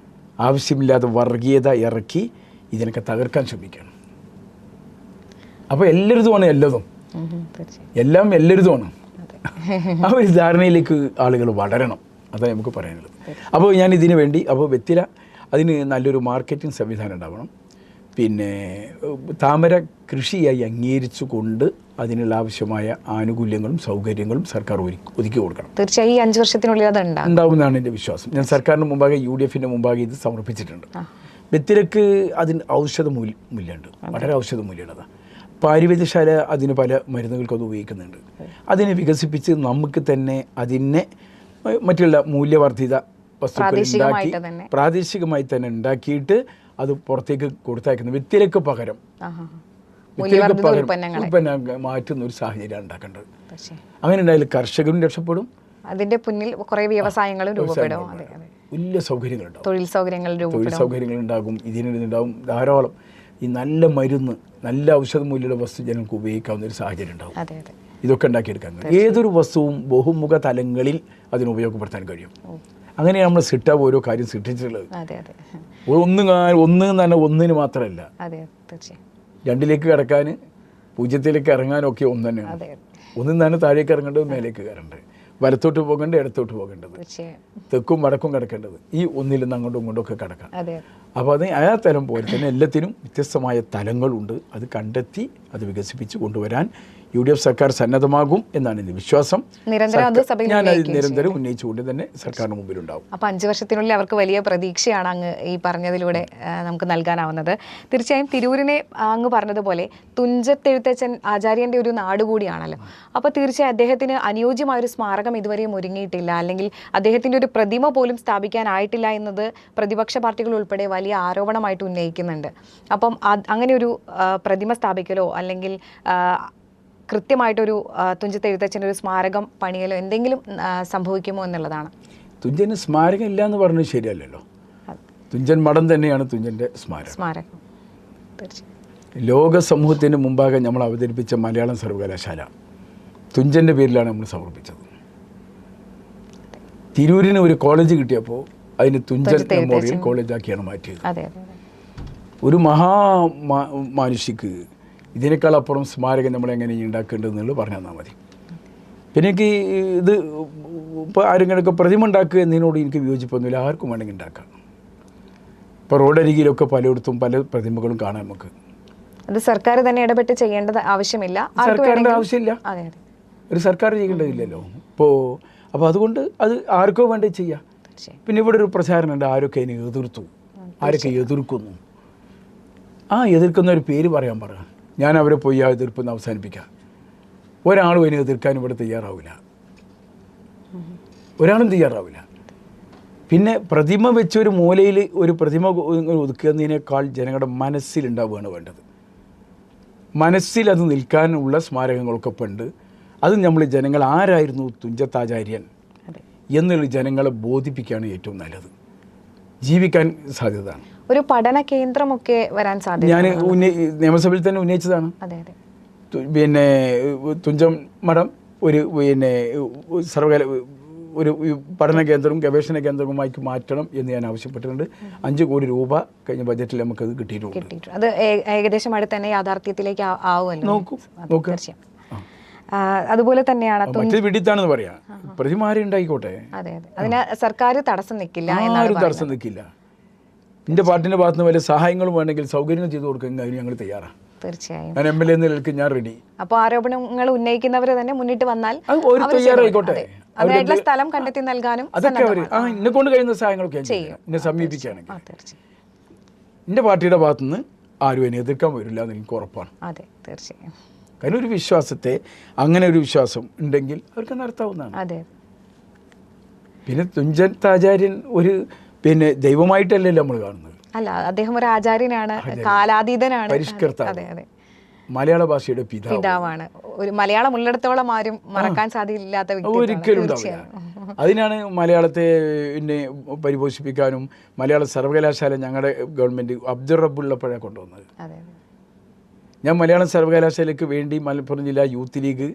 ആവശ്യമില്ലാതെ വർഗീയത ഇറക്കി ഇതിനൊക്കെ തകർക്കാൻ ശ്രമിക്കുകയാണ്. അപ്പോൾ എല്ലാവരുമാണ് എല്ലാം എല്ലാവരുമാണ്. ആ ഒരു ധാരണയിലേക്ക് ആളുകൾ വളരണം, അതാണ് നമുക്ക് പറയാനുള്ളത്. അപ്പോൾ ഞാൻ ഇതിനു വേണ്ടി വെറ്റില അതിന് നല്ലൊരു മാർക്കറ്റിംഗ് സംവിധാനം ഉണ്ടാവണം. പിന്നെ താമര കൃഷിയായി അംഗീകരിച്ചു കൊണ്ട് അതിനുള്ള ആവശ്യമായ ആനുകൂല്യങ്ങളും സൗകര്യങ്ങളും സർക്കാർ ഒതുക്കി കൊടുക്കണം. തീർച്ചയായും ഈ 5 വർഷത്തിനുള്ളിൽ അത് ഉണ്ടാവുമെന്നാണ് എൻ്റെ വിശ്വാസം. ഞാൻ സർക്കാരിന് മുമ്പാകെ UDFിൻ്റെ മുമ്പാകെ ഇത് സമർപ്പിച്ചിട്ടുണ്ട്. വെറ്റിലക്ക് അതിന് ഔഷധ മൂല്യമുണ്ട്, വളരെ ഔഷധ മൂല്യമുള്ളത്. പാരിവേദ്യശാല അതിന് പല മരുന്നുകൾക്കത് ഉപയോഗിക്കുന്നുണ്ട്. അതിനെ വികസിപ്പിച്ച് നമുക്ക് തന്നെ അതിനെ മറ്റുള്ള മൂല്യവർദ്ധിത വസ്തുക്കൾ ഉണ്ടാക്കി പ്രാദേശികമായി തന്നെ ഉണ്ടാക്കിയിട്ട് അത് പുറത്തേക്ക് കൊടുത്തയക്കുന്ന വെറ്റിലക്ക് പകരം ഉൽപ്പന്നങ്ങൾ മാറ്റുന്ന ഒരു സാഹചര്യം ഉണ്ടാക്കേണ്ടത്. അങ്ങനെ ഉണ്ടായാലും കർഷകരും രക്ഷപ്പെടും, അതിന്റെ പിന്നിൽ കുറേ വ്യവസായങ്ങളും രൂപപ്പെടും, വലിയ സൗകര്യങ്ങളുണ്ടാവും, തൊഴിൽ സൗകര്യങ്ങൾ ഉണ്ടാകും. ഇതിനുണ്ടാവും ധാരാളം ഈ നല്ല മരുന്ന്, നല്ല ഔഷധ മൂല്യമുള്ള വസ്തു ജനങ്ങൾക്ക് ഉപയോഗിക്കാവുന്ന ഒരു സാഹചര്യം ഉണ്ടാവും. ഇതൊക്കെ ഉണ്ടാക്കിയെടുക്കാൻ ഏതൊരു വസ്തുവും ബഹുമുഖ തലങ്ങളിൽ അതിന് ഉപയോഗപ്പെടുത്താൻ കഴിയും. അങ്ങനെയാണ് നമ്മൾ സിട്ടാവ് ഓരോ കാര്യം സൃഷ്ടിച്ചിട്ടുള്ളത്. ഒന്ന് തന്നെ ഒന്നിന് മാത്രമല്ല, 2ലേക്ക് കിടക്കാൻ 0ത്തിലേക്ക് ഇറങ്ങാനൊക്കെ ഒന്ന് തന്നെയാണ്. ഒന്നും തന്നെ താഴേക്ക് ഇറങ്ങേണ്ടത്, മേലേക്ക് കയറേണ്ടത്, വലത്തോട്ട് പോകേണ്ടത്, ഇടത്തോട്ട് പോകേണ്ടത്, തെക്കും വടക്കും കിടക്കേണ്ടത്, ഈ ഒന്നിൽ നിന്ന് അങ്ങോട്ടും ഇങ്ങോട്ടും ഒക്കെ കിടക്കാം. അപ്പോൾ അത് ആ തലം പോലെ തന്നെ എല്ലാത്തിനും വ്യത്യസ്തമായ തലങ്ങളുണ്ട്. അത് കണ്ടെത്തി അത് വികസിപ്പിച്ച് കൊണ്ടുവരാൻ UDF സർക്കാർ സന്നദ്ധമാകും എന്നാണ് എൻ്റെ വിശ്വാസം. ഞാനത് നിരന്തരം ഉന്നയിച്ചുകൊണ്ട് തന്നെ സർക്കാരിന് മുമ്പിലുണ്ടാവും. അപ്പോൾ 5 വർഷത്തിനുള്ളിൽ അവർക്ക് വലിയ പ്രതീക്ഷയാണ് അങ്ങ് ഈ പറഞ്ഞതിലൂടെ നമുക്ക് നൽകാനാവുന്നത്. തീർച്ചയായും തിരൂരിനെ അങ്ങ് പറഞ്ഞതുപോലെ തുഞ്ചത്തെഴുത്തച്ഛൻ ആചാര്യൻ്റെ ഒരു നാട് കൂടിയാണല്ലോ. അപ്പോൾ തീർച്ചയായും അദ്ദേഹത്തിന് അനുയോജ്യമായൊരു സ്മാരകം ഇതുവരെയും ഒരുങ്ങിയിട്ടില്ല, അല്ലെങ്കിൽ അദ്ദേഹത്തിൻ്റെ ഒരു പ്രതിമ പോലും സ്ഥാപിക്കാനായിട്ടില്ല എന്നത് പ്രതിപക്ഷ പാർട്ടികൾ ഉൾപ്പെടെ വലിയ ആരോപണമായിട്ട് ഉന്നയിക്കുന്നുണ്ട്. അപ്പം അങ്ങനെ ഒരു പ്രതിമ സ്ഥാപിക്കലോ അല്ലെങ്കിൽ കൃത്യമായിട്ടൊരു തുഞ്ചത്തെഴുത്തച്ഛൻ്റെ ഒരു സ്മാരകം പണിയലോ എന്തെങ്കിലും സംഭവിക്കുമോ എന്നുള്ളതാണ്. തുഞ്ചന് സ്മാരകം ഇല്ല എന്ന് പറഞ്ഞത് ശരിയല്ലല്ലോ. തുഞ്ചൻ മഠം തന്നെയാണ് തുഞ്ചൻ്റെ സ്മാരകം. ലോക സമൂഹത്തിന് മുമ്പാകെ നമ്മൾ അവതരിപ്പിച്ച മലയാളം സർവകലാശാല തുഞ്ചൻ്റെ പേരിലാണ് നമ്മൾ സമർപ്പിച്ചത്. തിരൂരിന് ഒരു കോളേജ് കിട്ടിയപ്പോൾ അതിന് തുഞ്ചൻ മെമ്മോറിയൽ കോളേജാക്കിയാണ് മാറ്റിയത്. ഒരു മാനുഷിക്ക് ഇതിനേക്കാൾ അപ്പുറം സ്മാരകം നമ്മളെങ്ങനെ ഉണ്ടാക്കേണ്ടതെന്നുള്ളത് പറഞ്ഞു തന്നാൽ മതി. പിന്നെ എനിക്ക് ഇത് ഇപ്പോൾ ആരെങ്കിലുമൊക്കെ പ്രതിമ ഉണ്ടാക്കുക എന്നതിനോട് എനിക്ക് വിയോജിപ്പൊന്നുമില്ല, ആർക്കും വേണമെങ്കിൽ ഉണ്ടാക്കാം. ഇപ്പോൾ റോഡരികിലൊക്കെ പലയിടത്തും പല പ്രതിമകളും കാണാം നമുക്ക്. അത് സർക്കാർ തന്നെ ഇടപെട്ട് ചെയ്യേണ്ടത് ആവശ്യമില്ല, സർക്കാരിൻ്റെ ആവശ്യമില്ല, ഒരു സർക്കാർ ചെയ്യേണ്ടതില്ലല്ലോ. അപ്പോൾ അതുകൊണ്ട് അത് ആർക്കോ വേണ്ടി ചെയ്യാം. പിന്നെ ഇവിടെ ഒരു പ്രചാരണമുണ്ട്, ആരൊക്കെ അതിനെ എതിർത്തു, ആരൊക്കെ എതിർക്കുന്നു. ആ എതിർക്കുന്ന ഒരു പേര് പറയാൻ പറ, ഞാൻ അവരെ പോയി ആ എതിർപ്പെന്ന് അവസാനിപ്പിക്കാം. ഒരാളും അതിനെ എതിർക്കാൻ ഇവിടെ തയ്യാറാവില്ല, ഒരാളും തയ്യാറാവില്ല. പിന്നെ പ്രതിമ വെച്ചൊരു മൂലയിൽ ഒരു പ്രതിമ ഒതുക്കുന്നതിനേക്കാൾ ജനങ്ങളുടെ മനസ്സിലുണ്ടാവുകയാണ് വേണ്ടത്. മനസ്സിൽ അത് നിൽക്കാനുള്ള സ്മാരകങ്ങളൊക്കെ ഉണ്ട്. അത് നമ്മൾ ജനങ്ങൾ ആരായിരുന്നു തുഞ്ചത്താചാര്യൻ എന്നുള്ള ജനങ്ങളെ ബോധിപ്പിക്കുകയാണ് ഏറ്റവും നല്ലത്. ജീവിക്കാൻ സാധ്യതയാണ്. ഒരു പഠന കേന്ദ്രമൊക്കെ വരാൻ സാധ്യത ഞാൻ നിയമസഭയിൽ തന്നെ ഉന്നയിച്ചതാണ്. അതെ അതെ. പിന്നെ തുഞ്ചം മഠം ഒരു പിന്നെ ഒരു പഠന കേന്ദ്രവും ഗവേഷണ കേന്ദ്രവുമായി മാറ്റണം എന്ന് ഞാൻ ആവശ്യപ്പെട്ടിട്ടുണ്ട്. 5 കോടി രൂപ കഴിഞ്ഞ ബജറ്റിൽ നമുക്കത് കിട്ടിയിട്ടുണ്ട്. അത് ഏകദേശം അടുത്ത് തന്നെ യാഥാർത്ഥ്യത്തിലേക്ക് ആവുമല്ലോ. നോക്കും. തീർച്ചയായും. അതുപോലെ തന്നെയാണ് വിഡിത്താണെന്ന് പറയാം. പ്രതിമാരി ഉണ്ടായിക്കോട്ടെ, അതെ അതെ, അതിന് സർക്കാർ തടസ്സം നിൽക്കില്ല. ആരും തടസ്സം നിൽക്കില്ല. എൻ്റെ പാർട്ടിൻ്റെ ഭാഗത്ത് നിന്ന് വല്ല സഹായങ്ങളും വേണമെങ്കിൽ സൗകര്യങ്ങൾ ചെയ്തു കൊടുക്കാൻ അതിന് ഞങ്ങൾ തയ്യാറാണ്. തീർച്ചയായും. ഞാൻ MLA എന്ന നിലയ്ക്ക് ഞാൻ റെഡി. അപ്പോൾ ആരോപണങ്ങൾ ഉന്നയിക്കുന്നവർ തന്നെ മുന്നിട്ട് വന്നാൽ തയ്യാറായിക്കോട്ടെ. അതിനായിട്ടുള്ള സ്ഥലം കണ്ടെത്തി നൽകാനും അതൊക്കെ അവർ എന്നെ കൊണ്ട് കഴിയുന്ന സഹായങ്ങളൊക്കെ ചെയ്യും. എന്നെ സമീപിക്കുകയാണെങ്കിൽ എൻ്റെ പാർട്ടിയുടെ ഭാഗത്തുനിന്ന് ആരും എന്നെ എതിർക്കാൻ വരില്ല എന്ന് എനിക്ക് ഉറപ്പാണ്. അതെ, തീർച്ചയായും. കാരണം ഒരു വിശ്വാസത്തെ, അങ്ങനെ ഒരു വിശ്വാസം ഉണ്ടെങ്കിൽ അവർക്ക് നടത്താവുന്നതാണ്. അതെ. പിന്നെ തുഞ്ചത്താചാര്യൻ ഒരു പിന്നെ ദൈവമായിട്ടല്ലല്ലോ നമ്മൾ കാണുന്നത്. അല്ല, അദ്ദേഹം ഒരു ആചാര്യനാണ്, കാലാതീതനാണ്, പരിഷ്കർത്താവ്. അതെ അതെ, മലയാള ഭാഷയുടെ പിതാവാണ്. ഒരു മലയാളം ഉള്ളിടത്തോളം ആരും മറക്കാൻ സാധ്യതയില്ലാത്ത വ്യക്തി. ഒരിക്കലും ഉണ്ടാവില്ല. അതിനാണ് മലയാളത്തെ പിന്നെ പരിപോഷിപ്പിക്കാനും മലയാള സർവകലാശാല ഞങ്ങളുടെ ഗവൺമെൻറ് അബ്ദുൾ റബ്ബുള്ളപ്പോഴാണ് കൊണ്ടുവന്നത്. ഞാൻ മലയാളം സർവകലാശാലയ്ക്ക് വേണ്ടി മലപ്പുറം ജില്ലാ യൂത്ത് ലീഗ്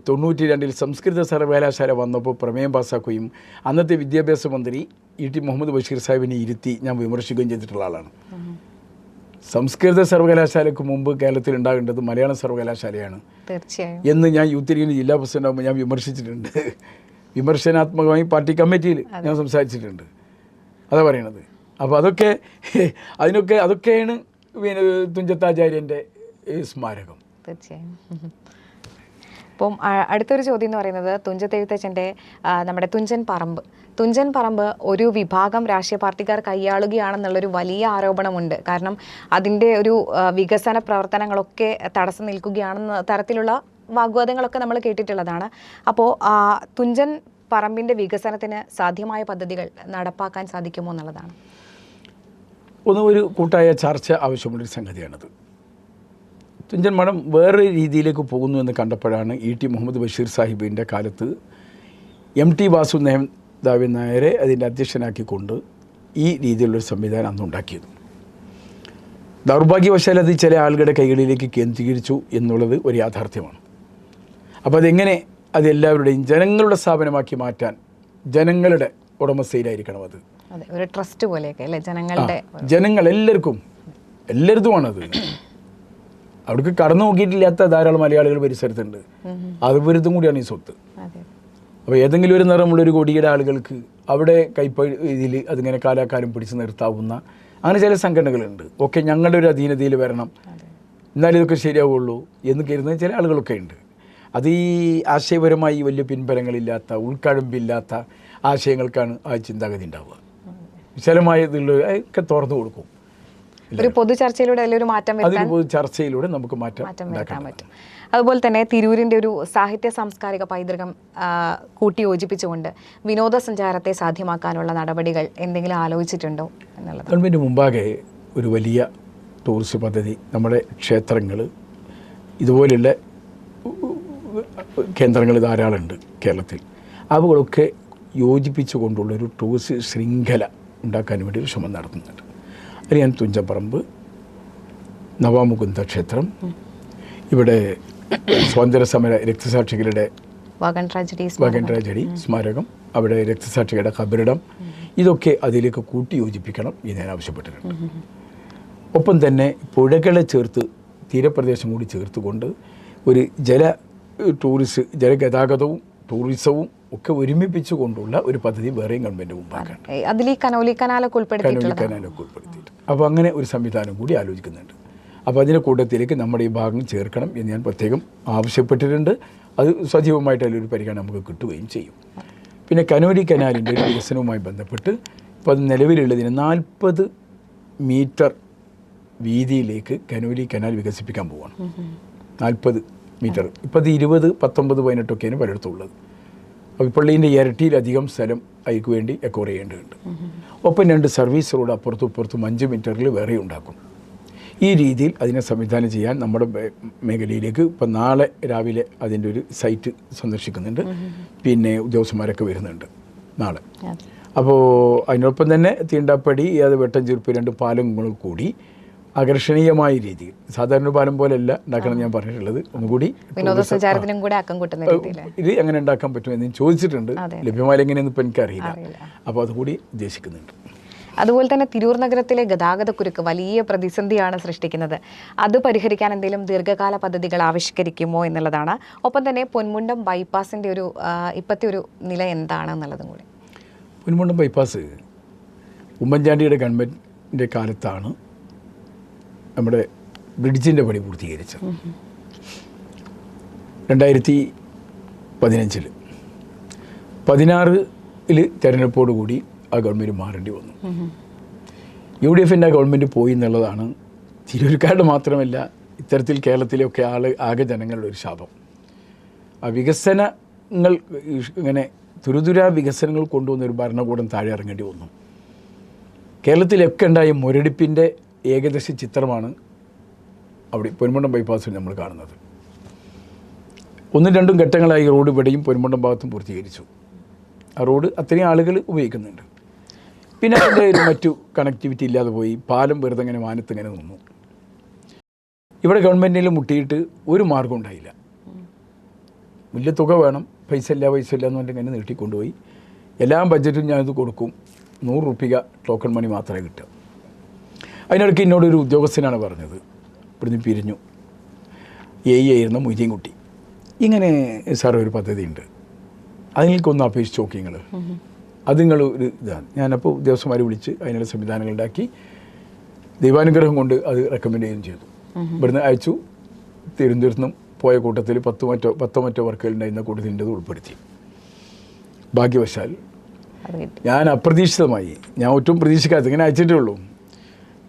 92 സംസ്കൃത സർവകലാശാല വന്നപ്പോൾ പ്രമേയം പാസ്സാക്കുകയും അന്നത്തെ വിദ്യാഭ്യാസ മന്ത്രി E.T. മുഹമ്മദ് ബഷീർ സാഹിബിനെ ഇരുത്തി ഞാൻ വിമർശിക്കുകയും ചെയ്തിട്ടുള്ള ആളാണ്. സംസ്കൃത സർവകലാശാലയ്ക്ക് മുമ്പ് കേരളത്തിൽ ഉണ്ടാകേണ്ടത് മലയാളം സർവകലാശാലയാണ് എന്ന് ഞാൻ യൂത്ത് ലീഗിന് ജില്ലാ പ്രസിഡന്റ് ആകുമ്പോൾ ഞാൻ വിമർശിച്ചിട്ടുണ്ട്. വിമർശനാത്മകമായി പാർട്ടി കമ്മിറ്റിയിൽ ഞാൻ സംസാരിച്ചിട്ടുണ്ട്. അതാ പറയണത്. അപ്പോൾ അതൊക്കെയാണ് പിന്നെ തുഞ്ചത്താചാര്യൻ്റെ സ്മാരകം. തീർച്ചയായും. അപ്പം അടുത്തൊരു ചോദ്യം എന്ന് പറയുന്നത് തുഞ്ചത്തെഴുത്തച്ഛൻ്റെ നമ്മുടെ തുഞ്ചൻ പറമ്പ് ഒരു വിഭാഗം രാഷ്ട്രീയ പാർട്ടിക്കാർ കൈയാളുകയാണെന്നുള്ളൊരു വലിയ ആരോപണമുണ്ട്. കാരണം അതിൻ്റെ ഒരു വികസന പ്രവർത്തനങ്ങളൊക്കെ തടസ്സം നിൽക്കുകയാണെന്ന തരത്തിലുള്ള വാഗ്വാദങ്ങളൊക്കെ നമ്മൾ കേട്ടിട്ടുള്ളതാണ്. അപ്പോൾ തുഞ്ചൻ പറമ്പിൻ്റെ വികസനത്തിന് സാധ്യമായ പദ്ധതികൾ നടപ്പാക്കാൻ സാധിക്കുമോ എന്നുള്ളതാണ്. ഒരു കൂട്ടായ ചർച്ച ആവശ്യമുള്ളൊരു സംഗതിയാണത്. തുഞ്ചൻ മഠം വേറെ രീതിയിലേക്ക് പോകുന്നു എന്ന് കണ്ടപ്പോഴാണ് E.T. മുഹമ്മദ് ബഷീർ സാഹിബിൻ്റെ കാലത്ത് M.T. വാസുദേവൻ നായരെ അതിൻ്റെ അധ്യക്ഷനാക്കിക്കൊണ്ട് ഈ രീതിയിലുള്ളൊരു സംവിധാനം അന്നുണ്ടാക്കിയത്. ദൗർഭാഗ്യവശാൽ അത് ചില ആളുകളുടെ കൈകളിലേക്ക് കേന്ദ്രീകരിച്ചു എന്നുള്ളത് ഒരു യാഥാർത്ഥ്യമാണ്. അപ്പോൾ അത് എല്ലാവരുടെയും ജനങ്ങളുടെ സ്ഥാപനമാക്കി മാറ്റാൻ ജനങ്ങളുടെ ഉടമസ്ഥയിലായിരിക്കണം. അത് ഒരു ട്രസ്റ്റ് പോലെയൊക്കെ അല്ലേ, ജനങ്ങൾ എല്ലായിടത്തുമാണത്. അവിടേക്ക് കടന്നു നോക്കിയിട്ടില്ലാത്ത ധാരാളം മലയാളികൾ പരിസരത്തുണ്ട്. അവരുതും കൂടിയാണ് ഈ സ്വത്ത്. അപ്പോൾ ഏതെങ്കിലും ഒരു നിറമുള്ളൊരു കോടിയുടെ ആളുകൾക്ക് അവിടെ ഇതിൽ അതിങ്ങനെ കാലാകാലം പിടിച്ചു നിർത്താവുന്ന അങ്ങനെ ചില സംഘടനകളുണ്ട്. ഒക്കെ ഞങ്ങളുടെ ഒരു അധീനതയിൽ വരണം, എന്നാലും ഇതൊക്കെ ശരിയാവുള്ളൂ എന്ന് കരുതുന്ന ചില ആളുകളൊക്കെ ഉണ്ട്. അത് ഈ ആശയപരമായി വലിയ പിൻബലങ്ങളില്ലാത്ത, ഉൾക്കഴമ്പില്ലാത്ത ആശയങ്ങൾക്കാണ് ആ ചിന്താഗതി ഉണ്ടാവുക. വിശാലമായതുള്ള ഒക്കെ തുറന്നു കൊടുക്കും. ഒരു പൊതു ചർച്ചയിലൂടെ അതിലൊരു മാറ്റം ചർച്ചയിലൂടെ നമുക്ക് മാറ്റം വരുത്താൻ പറ്റും. അതുപോലെ തന്നെ തിരൂരിൻ്റെ ഒരു സാഹിത്യ സാംസ്കാരിക പൈതൃകം കൂട്ടിയോജിപ്പിച്ചുകൊണ്ട് വിനോദസഞ്ചാരത്തെ സാധ്യമാക്കാനുള്ള നടപടികൾ എന്തെങ്കിലും ആലോചിച്ചിട്ടുണ്ടോ എന്നുള്ളത്? ഗവൺമെൻറ് മുമ്പാകെ ഒരു വലിയ ടൂറിസ്റ്റ് പദ്ധതി, നമ്മുടെ ക്ഷേത്രങ്ങൾ, ഇതുപോലെയുള്ള കേന്ദ്രങ്ങൾ ധാരാളമുണ്ട് കേരളത്തിൽ. അവകളൊക്കെ യോജിപ്പിച്ചുകൊണ്ടുള്ളൊരു ടൂറിസ്റ്റ് ശൃംഖല ഉണ്ടാക്കാൻ വേണ്ടി ഒരു ശ്രമം നടത്തുന്നുണ്ട്. അതിൽ ഞാൻ തുഞ്ചപ്പറമ്പ്, നവാമുകുന്ദ ക്ഷേത്രം, ഇവിടെ സ്വാതന്ത്ര്യ സമര രക്തസാക്ഷികളുടെ വാഗൺ ട്രാജഡി സ്മാരകം, അവിടെ രക്തസാക്ഷികളുടെ ഖബറിടം, ഇതൊക്കെ അതിലേക്ക് കൂട്ടി യോജിപ്പിക്കണം എന്ന് ഞാൻ ആവശ്യപ്പെട്ടിട്ടുണ്ട്. ഒപ്പം തന്നെ പുഴകളെ ചേർത്ത് തീരപ്രദേശം കൂടി ചേർത്തുകൊണ്ട് ഒരു ജലഗതാഗതവും ടൂറിസവും ഒക്കെ ഒരുമിപ്പിച്ചു കൊണ്ടുള്ള ഒരു പദ്ധതി വേറെയും ഗവൺമെൻറ് മുമ്പാക്കാണ്. കനോലി കനാലൊക്കെ ഉൾപ്പെടുത്തിയിട്ട് അപ്പോൾ അങ്ങനെ ഒരു സംവിധാനം കൂടി ആലോചിക്കുന്നുണ്ട്. അപ്പോൾ അതിൻ്റെ കൂട്ടത്തിലേക്ക് നമ്മുടെ ഈ ഭാഗം ചേർക്കണം എന്ന് ഞാൻ പ്രത്യേകം ആവശ്യപ്പെട്ടിട്ടുണ്ട്. അത് സജീവമായിട്ട് അതിലൊരു പരിഗണന നമുക്ക് കിട്ടുകയും ചെയ്യും. പിന്നെ കനോലി കനാലിൻ്റെ ഒരു വികസനവുമായി ബന്ധപ്പെട്ട് ഇപ്പോൾ അത് നിലവിലുള്ളതിന് 40 മീറ്റർ വീതിയിലേക്ക് കനോലി കനാൽ വികസിപ്പിക്കാൻ പോവുകയാണ്. 40 മീറ്റർ. ഇപ്പോൾ അത് 20, 19, 18 ഒക്കെയാണ് പലയിടത്തുള്ളത്. അപ്പോൾ ഇപ്പോൾ ഇതിൻ്റെ ഇരട്ടിയിലധികം സ്ഥലം അതിക്ക് വേണ്ടി എക്കോർ ചെയ്യേണ്ടതുണ്ട്. ഒപ്പം 2 സർവീസ് റോഡ് അപ്പുറത്തും ഇപ്പുറത്തും 5 മീറ്ററിൽ വേറെ ഉണ്ടാക്കും. ഈ രീതിയിൽ അതിനെ സംവിധാനം ചെയ്യാൻ നമ്മുടെ മേഖലയിലേക്ക് ഇപ്പം നാളെ രാവിലെ അതിൻ്റെ ഒരു സൈറ്റ് സന്ദർശിക്കുന്നുണ്ട്. പിന്നെ ഉദ്യോഗസ്ഥന്മാരൊക്കെ വരുന്നുണ്ട് നാളെ. അപ്പോൾ അതിനൊപ്പം തന്നെ തീണ്ടാപ്പടി അത് വെട്ടഞ്ചീർപ്പ് 2 പാലങ്ങൾ കൂടി ആകർഷണീയമായ രീതിയിൽ, സാധാരണ പാലം പോലെയല്ല ഉണ്ടാക്കണം ഞാൻ പറഞ്ഞിട്ടുള്ളത്, ഒന്നുകൂടി വിനോദസഞ്ചാരത്തിനും കൂടെ അക്കം കൂട്ടുന്ന രീതിയിൽ ഇത് എങ്ങനെ ഉണ്ടാക്കാൻ പറ്റുമെന്ന് ഞാൻ ചോദിച്ചിട്ടുണ്ട്. ലഭ്യമായ എങ്ങനെയെന്ന് ഇപ്പം എനിക്കറിയില്ല. അപ്പോൾ അതുകൂടി ഉദ്ദേശിക്കുന്നുണ്ട്. അതുപോലെ തന്നെ തിരൂർ നഗരത്തിലെ ഗതാഗതക്കുരുക്ക് വലിയ പ്രതിസന്ധിയാണ് സൃഷ്ടിക്കുന്നത്. അത് പരിഹരിക്കാൻ എന്തെങ്കിലും ദീർഘകാല പദ്ധതികൾ ആവിഷ്കരിക്കുമോ എന്നുള്ളതാണ്. ഒപ്പം തന്നെ പൊന്മുണ്ടം ബൈപ്പാസിൻ്റെ ഒരു ഇപ്പോഴത്തെ ഒരു നില എന്താണ് എന്നുള്ളതും കൂടി. പൊന്മുണ്ടം ബൈപ്പാസ് ഉമ്മൻചാണ്ടിയുടെ ഗവൺമെൻറ്റിൻ്റെ കാലത്താണ് നമ്മുടെ ബ്രിഡ്ജിൻ്റെ പണി പൂർത്തീകരിച്ചത്. 2015 16 തെരഞ്ഞെടുപ്പോടുകൂടി ആ ഗവൺമെൻറ് മാറേണ്ടി വന്നു. UDFൻ്റെ ഗവൺമെൻറ് പോയി എന്നുള്ളതാണ് തിരൂർക്കാരുടെ മാത്രമല്ല ഇത്തരത്തിൽ കേരളത്തിലെയൊക്കെ ആകെ ജനങ്ങളുടെ ഒരു ശാപം. ആ വികസനങ്ങൾ ഇങ്ങനെ തുരുതുരാ വികസനങ്ങൾ കൊണ്ടുവന്നൊരു ഭരണകൂടം താഴെ ഇറങ്ങേണ്ടി വന്നു. കേരളത്തിലൊക്കെ ഉണ്ടായ മുരടിപ്പിൻ്റെ ഏകദേശ ചിത്രമാണ് അവിടെ പൊന്മുണ്ടം ബൈപ്പാസിൽ നമ്മൾ കാണുന്നത്. 1-2 ഘട്ടങ്ങളായി റോഡ് ഇവിടെയും പൊന്മുണ്ടം ഭാഗത്തും പൂർത്തീകരിച്ചു. ആ റോഡ് അത്രയും ആളുകൾ ഉപയോഗിക്കുന്നുണ്ട്. പിന്നെ അതിൻ്റെ ഒരു മറ്റു കണക്ടിവിറ്റി ഇല്ലാതെ പോയി. പാലം വെറുതെ ഇങ്ങനെ മാനത്തിങ്ങനെ നിന്നു. ഇവിടെ ഗവൺമെൻറ്റിൽ മുട്ടിയിട്ട് ഒരു മാർഗം ഉണ്ടായില്ല. വലിയ തുക വേണം, പൈസ ഇല്ല എന്ന് പറഞ്ഞിട്ട് ഇങ്ങനെ നീട്ടിക്കൊണ്ടുപോയി. എല്ലാ ബഡ്ജറ്റും ഞാനിത് കൊടുക്കും, 100 രൂപ ടോക്കൺ മണി മാത്രമേ കിട്ടുക. അതിനിടയ്ക്ക് എന്നോടൊരു ഉദ്യോഗസ്ഥനാണ് പറഞ്ഞത്, ഇവിടുന്ന് പിരിഞ്ഞു, ആയിരുന്ന മൊയ്തീൻകുട്ടി, ഇങ്ങനെ സാർ ഒരു പദ്ധതി ഉണ്ട്, അതിലേക്കൊന്ന് അപേക്ഷിച്ച് നോക്കി നിങ്ങൾ, അത് നിങ്ങൾ ഒരു ഇതാണ്. ഞാനപ്പോൾ ഉദ്യോഗസ്ഥന്മാരെ വിളിച്ച് അതിനുള്ള സംവിധാനങ്ങൾ ഉണ്ടാക്കി ദൈവാനുഗ്രഹം കൊണ്ട് അത് റെക്കമെൻഡ് ചെയ്യുകയും ചെയ്തു. ഇവിടുന്ന് അയച്ചു. തിരുവനന്തപുരത്തുനിന്നും പോയ കൂട്ടത്തിൽ 10 മറ്റോ വർക്കുകളുണ്ടായിരുന്ന കൂട്ടത്തിൻ്റെത് ഉൾപ്പെടുത്തി. ഭാഗ്യവശാൽ ഞാൻ അപ്രതീക്ഷിതമായി, ഞാൻ ഒട്ടും പ്രതീക്ഷിക്കാത്ത ഇങ്ങനെ അയച്ചിട്ടേ ഉള്ളൂ.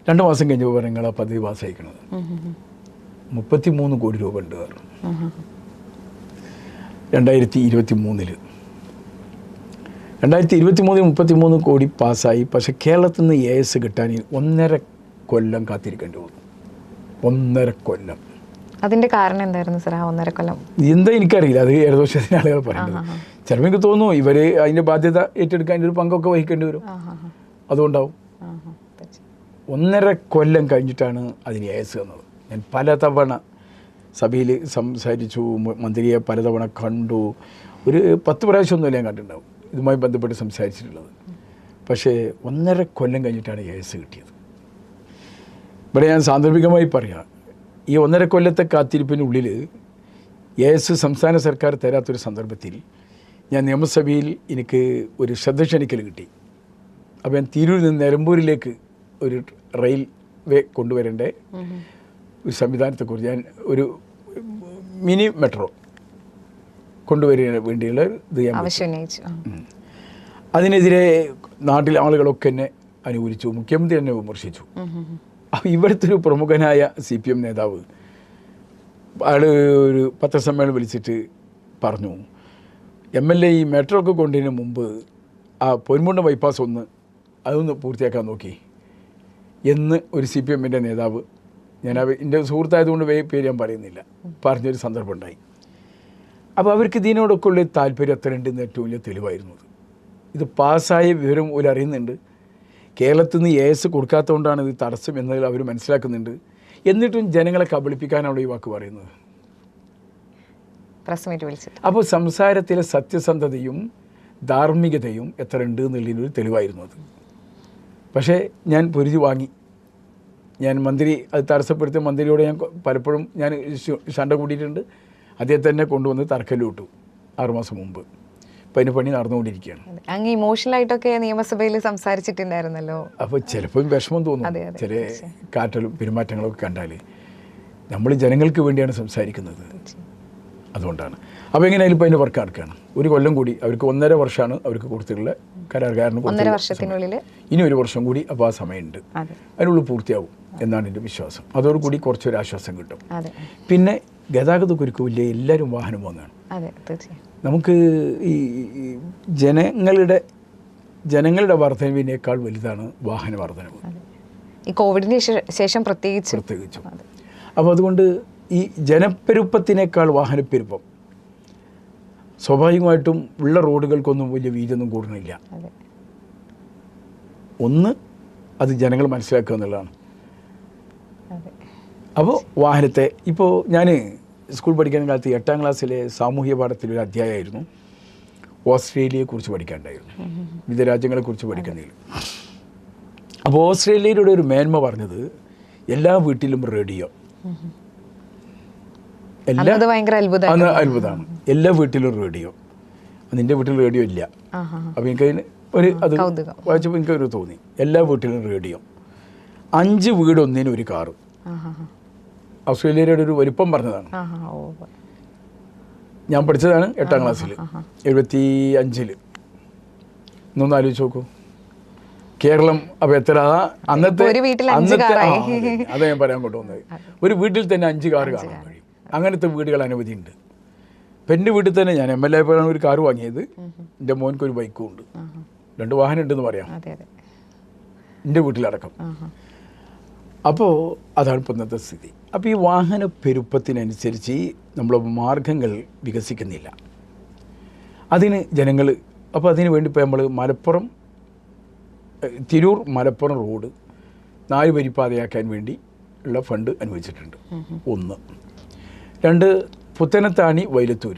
2 മാസം കഴിഞ്ഞപ്പോൾ നിങ്ങൾ ആ പദ്ധതി പാസ്സയക്കണത് 33 കോടി രൂപ ഉണ്ട്. 2023 33 കോടി പാസ്സായി. പക്ഷേ കേരളത്തിൽ നിന്ന് AS കിട്ടാൻ 1.5 കൊല്ലം കാത്തിരിക്കേണ്ടി വന്നു. 1.5 കൊല്ലം. അതിൻ്റെ കാരണം എന്തായിരുന്നു സാർ? 1.5 കൊല്ലം എന്താ എനിക്കറിയില്ല. അത് ഇടതുപക്ഷത്തിന് ആളുകൾ പറയുന്നത്. ചിലപ്പോൾ എനിക്ക് തോന്നുന്നു ഇവർ അതിൻ്റെ ബാധ്യത ഏറ്റെടുക്കാൻ ഒരു പങ്കൊക്കെ വഹിക്കേണ്ടി വരും, അതുകൊണ്ടാവും. 1.5 കൊല്ലം കഴിഞ്ഞിട്ടാണ് അതിന് AS തന്നത്. ഞാൻ പലതവണ സഭയിൽ സംസാരിച്ചു, മന്ത്രിയെ പലതവണ കണ്ടു. ഒരു 10 പ്രാവശ്യമൊന്നുമില്ല ഞാൻ കണ്ടിട്ടുണ്ടാവും ഇതുമായി ബന്ധപ്പെട്ട് സംസാരിച്ചിട്ടുള്ളത്. പക്ഷേ 1.5 കൊല്ലം കഴിഞ്ഞിട്ടാണ് AS കിട്ടിയത്. ഇവിടെ ഞാൻ സാന്ദർഭികമായി പറയാം, ഈ 1.5 കൊല്ലത്തെ കാത്തിരിപ്പിനുള്ളിൽ AS സംസ്ഥാന സർക്കാർ തരാത്തൊരു സന്ദർഭത്തിൽ ഞാൻ നിയമസഭയിൽ എനിക്ക് ഒരു ശ്രദ്ധ ക്ഷണിക്കൽ കിട്ടി. അപ്പോൾ ഞാൻ തിരൂരിൽ നിന്ന് നിലമ്പൂരിലേക്ക് ഒരു റെയിൽവേ കൊണ്ടുവരേണ്ട ഒരു സംവിധാനത്തെക്കുറിച്ച്, ഞാൻ ഒരു മിനി മെട്രോ കൊണ്ടുവരാൻ വേണ്ടിയുള്ള ഇത് ഞാൻ അതിനെതിരെ നാട്ടിലെ ആളുകളൊക്കെ എന്നെ അനുകൂലിച്ചു, മുഖ്യമന്ത്രി എന്നെ വിമർശിച്ചു. അപ്പോൾ ഇവിടുത്തെ ഒരു പ്രമുഖനായ CPM നേതാവ് ആൾ ഒരു പത്രസമ്മേളനം വിളിച്ചിട്ട് പറഞ്ഞു, MLA ഈ മെട്രോ ഒക്കെ കൊണ്ടതിന് മുമ്പ് ആ പൊന്മുണ്ടം ബൈപ്പാസ് അതൊന്ന് പൂർത്തിയാക്കാൻ നോക്കി എന്ന് ഒരു CPMൻ്റെ നേതാവ്, ഞാൻ എൻ്റെ സുഹൃത്തായതുകൊണ്ട് പേര് ഞാൻ പറയുന്നില്ല, പറഞ്ഞൊരു സന്ദർഭം ഉണ്ടായി. അപ്പോൾ അവർക്ക് ഇതിനോടൊക്കെ ഉള്ള താല്പര്യം എത്ര ഉണ്ടെന്ന് ഏറ്റവും വലിയ തെളിവായിരുന്നു. ഇത് പാസ്സായ വിവരം ഒരു അറിയുന്നുണ്ട്. കേരളത്തിൽ നിന്ന് AS കൊടുക്കാത്തതുകൊണ്ടാണ് ഇത് തടസ്സം എന്നതിൽ അവർ മനസ്സിലാക്കുന്നുണ്ട്. എന്നിട്ടും ജനങ്ങളെ കബളിപ്പിക്കാനാണ് ഈ വാക്ക് പറയുന്നത്. അപ്പോൾ സംസാരത്തിലെ സത്യസന്ധതയും ധാർമ്മികതയും എത്ര ഉണ്ട് എന്നുള്ളതിനൊരു തെളിവായിരുന്നു അത്. പക്ഷേ ഞാൻ പൊരുതി വാങ്ങി. ഞാൻ മന്ത്രി അത് തടസ്സപ്പെടുത്തിയ മന്ത്രിയോട് ഞാൻ പലപ്പോഴും ഞാൻ ശണ്ട കൂടിയിട്ടുണ്ട്. അദ്ദേഹം തന്നെ കൊണ്ടുവന്ന് തറക്കല്ല് വിട്ടു 6 മാസം മുമ്പ്. അപ്പോൾ അതിന് പണി നടന്നുകൊണ്ടിരിക്കുകയാണ്. അങ്ങ് ഇമോഷണലായിട്ടൊക്കെ നിയമസഭയിൽ സംസാരിച്ചിട്ടുണ്ടായിരുന്നല്ലോ. അപ്പോൾ ചിലപ്പോൾ വിഷമം തോന്നും, ചില കാറ്റലും പെരുമാറ്റങ്ങളൊക്കെ കണ്ടാൽ. നമ്മൾ ജനങ്ങൾക്ക് വേണ്ടിയാണ് സംസാരിക്കുന്നത്, അതുകൊണ്ടാണ്. അപ്പോൾ എങ്ങനെയായാലും ഇപ്പോൾ അതിൻ്റെ വർക്ക് നടക്കുകയാണ്. 1 കൊല്ലം കൂടി അവർക്ക് 1.5 വർഷമാണ് അവർക്ക് കൊടുത്തിട്ടുള്ള കരാറുകാരന്. 1.5 വർഷത്തിനുള്ളിൽ ഇനി 1 വർഷം കൂടി അപ്പോൾ ആ സമയമുണ്ട്, അതിനുള്ളിൽ പൂർത്തിയാവും എന്നാണ് എൻ്റെ വിശ്വാസം. അതോടുകൂടി കുറച്ചൊരു ആശ്വാസം കിട്ടും. പിന്നെ ഗതാഗത കുരുക്ക് വലിയ എല്ലാവരും വാഹനം വാങ്ങുകയാണ്. നമുക്ക് ഈ ജനങ്ങളുടെ വർധനവിനേക്കാൾ വലുതാണ് വാഹന വർധനവ്. ഈ കോവിഡിന് ശേഷം പ്രത്യേകിച്ചും. അപ്പോൾ അതുകൊണ്ട് ഈ ജനപ്പെരുപ്പത്തിനേക്കാൾ വാഹനപ്പെരുപ്പം സ്വാഭാവികമായിട്ടും ഉള്ള റോഡുകൾക്കൊന്നും വലിയ വീതിയൊന്നും കൂടുന്നില്ല. ഒന്ന് അത് ജനങ്ങൾ മനസ്സിലാക്കുക എന്നുള്ളതാണ്. അപ്പോൾ വാഹനത്തെ ഇപ്പോൾ ഞാൻ സ്കൂൾ പഠിക്കുന്ന കാലത്ത് 8ാം ക്ലാസ്സിലെ സാമൂഹ്യ പാഠത്തിലൊരു അധ്യായമായിരുന്നു ഓസ്ട്രേലിയയെക്കുറിച്ച് പഠിക്കാനുണ്ടായിരുന്നു, വിവിധ രാജ്യങ്ങളെക്കുറിച്ച് പഠിക്കുന്നതിൽ. അപ്പോൾ ഓസ്ട്രേലിയയുടെ ഒരു മേന്മ പറഞ്ഞത് എല്ലാ വീട്ടിലും റേഡിയോ. അത്ഭുതമാണ്. എല്ലാ വീട്ടിലും റേഡിയോ. നിൻ്റെ വീട്ടിൽ റേഡിയോ ഇല്ല. അപ്പോൾ എനിക്ക് അത് വായിച്ചപ്പോൾ എനിക്കൊരു തോന്നി, എല്ലാ വീട്ടിലും റേഡിയോ. 5 വീട് ഒന്നിനും ഒരു കാറ്. ഓസ്ട്രേലിയയുടെ ഒരു വലിപ്പം പറഞ്ഞതാണ്. ഞാൻ പഠിച്ചതാണ് 8ാം ക്ലാസ്സിൽ 75. ഇന്നൊന്ന് ആലോചിച്ച് നോക്കൂ, കേരളം അപ്പോൾ എത്ര അന്നത്തെ അതാ ഞാൻ പറയാൻ കൊണ്ടുവന്നത്. ഒരു വീട്ടിൽ തന്നെ 5 കാറ് കാണാൻ കഴിയും. അങ്ങനത്തെ വീടുകൾ അനവധിയുണ്ട്. ഇപ്പം എൻ്റെ വീട്ടിൽ തന്നെ ഞാൻ MLA ആയപ്പോഴാണ് ഒരു കാറ് വാങ്ങിയത്. എൻ്റെ മോൻക്ക് ഒരു ബൈക്കും ഉണ്ട്, 2 വാഹനം ഉണ്ടെന്ന് പറയാം എൻ്റെ വീട്ടിലടക്കം. അപ്പോൾ അതാണ് ഇപ്പം ഇന്നത്തെ സ്ഥിതി. അപ്പോൾ ഈ വാഹന പെരുപ്പത്തിനനുസരിച്ച് നമ്മുടെ മാർഗങ്ങൾ വികസിക്കുന്നില്ല. അതിന് ജനങ്ങൾ അപ്പോൾ അതിന് വേണ്ടി ഇപ്പോൾ നമ്മൾ തിരൂർ മലപ്പുറം റോഡ് 4 വരിപ്പാതയാക്കാൻ വേണ്ടി ഉള്ള ഫണ്ട് അനുവദിച്ചിട്ടുണ്ട്. 1. 2, പുത്തനത്താണി വൈലത്തൂർ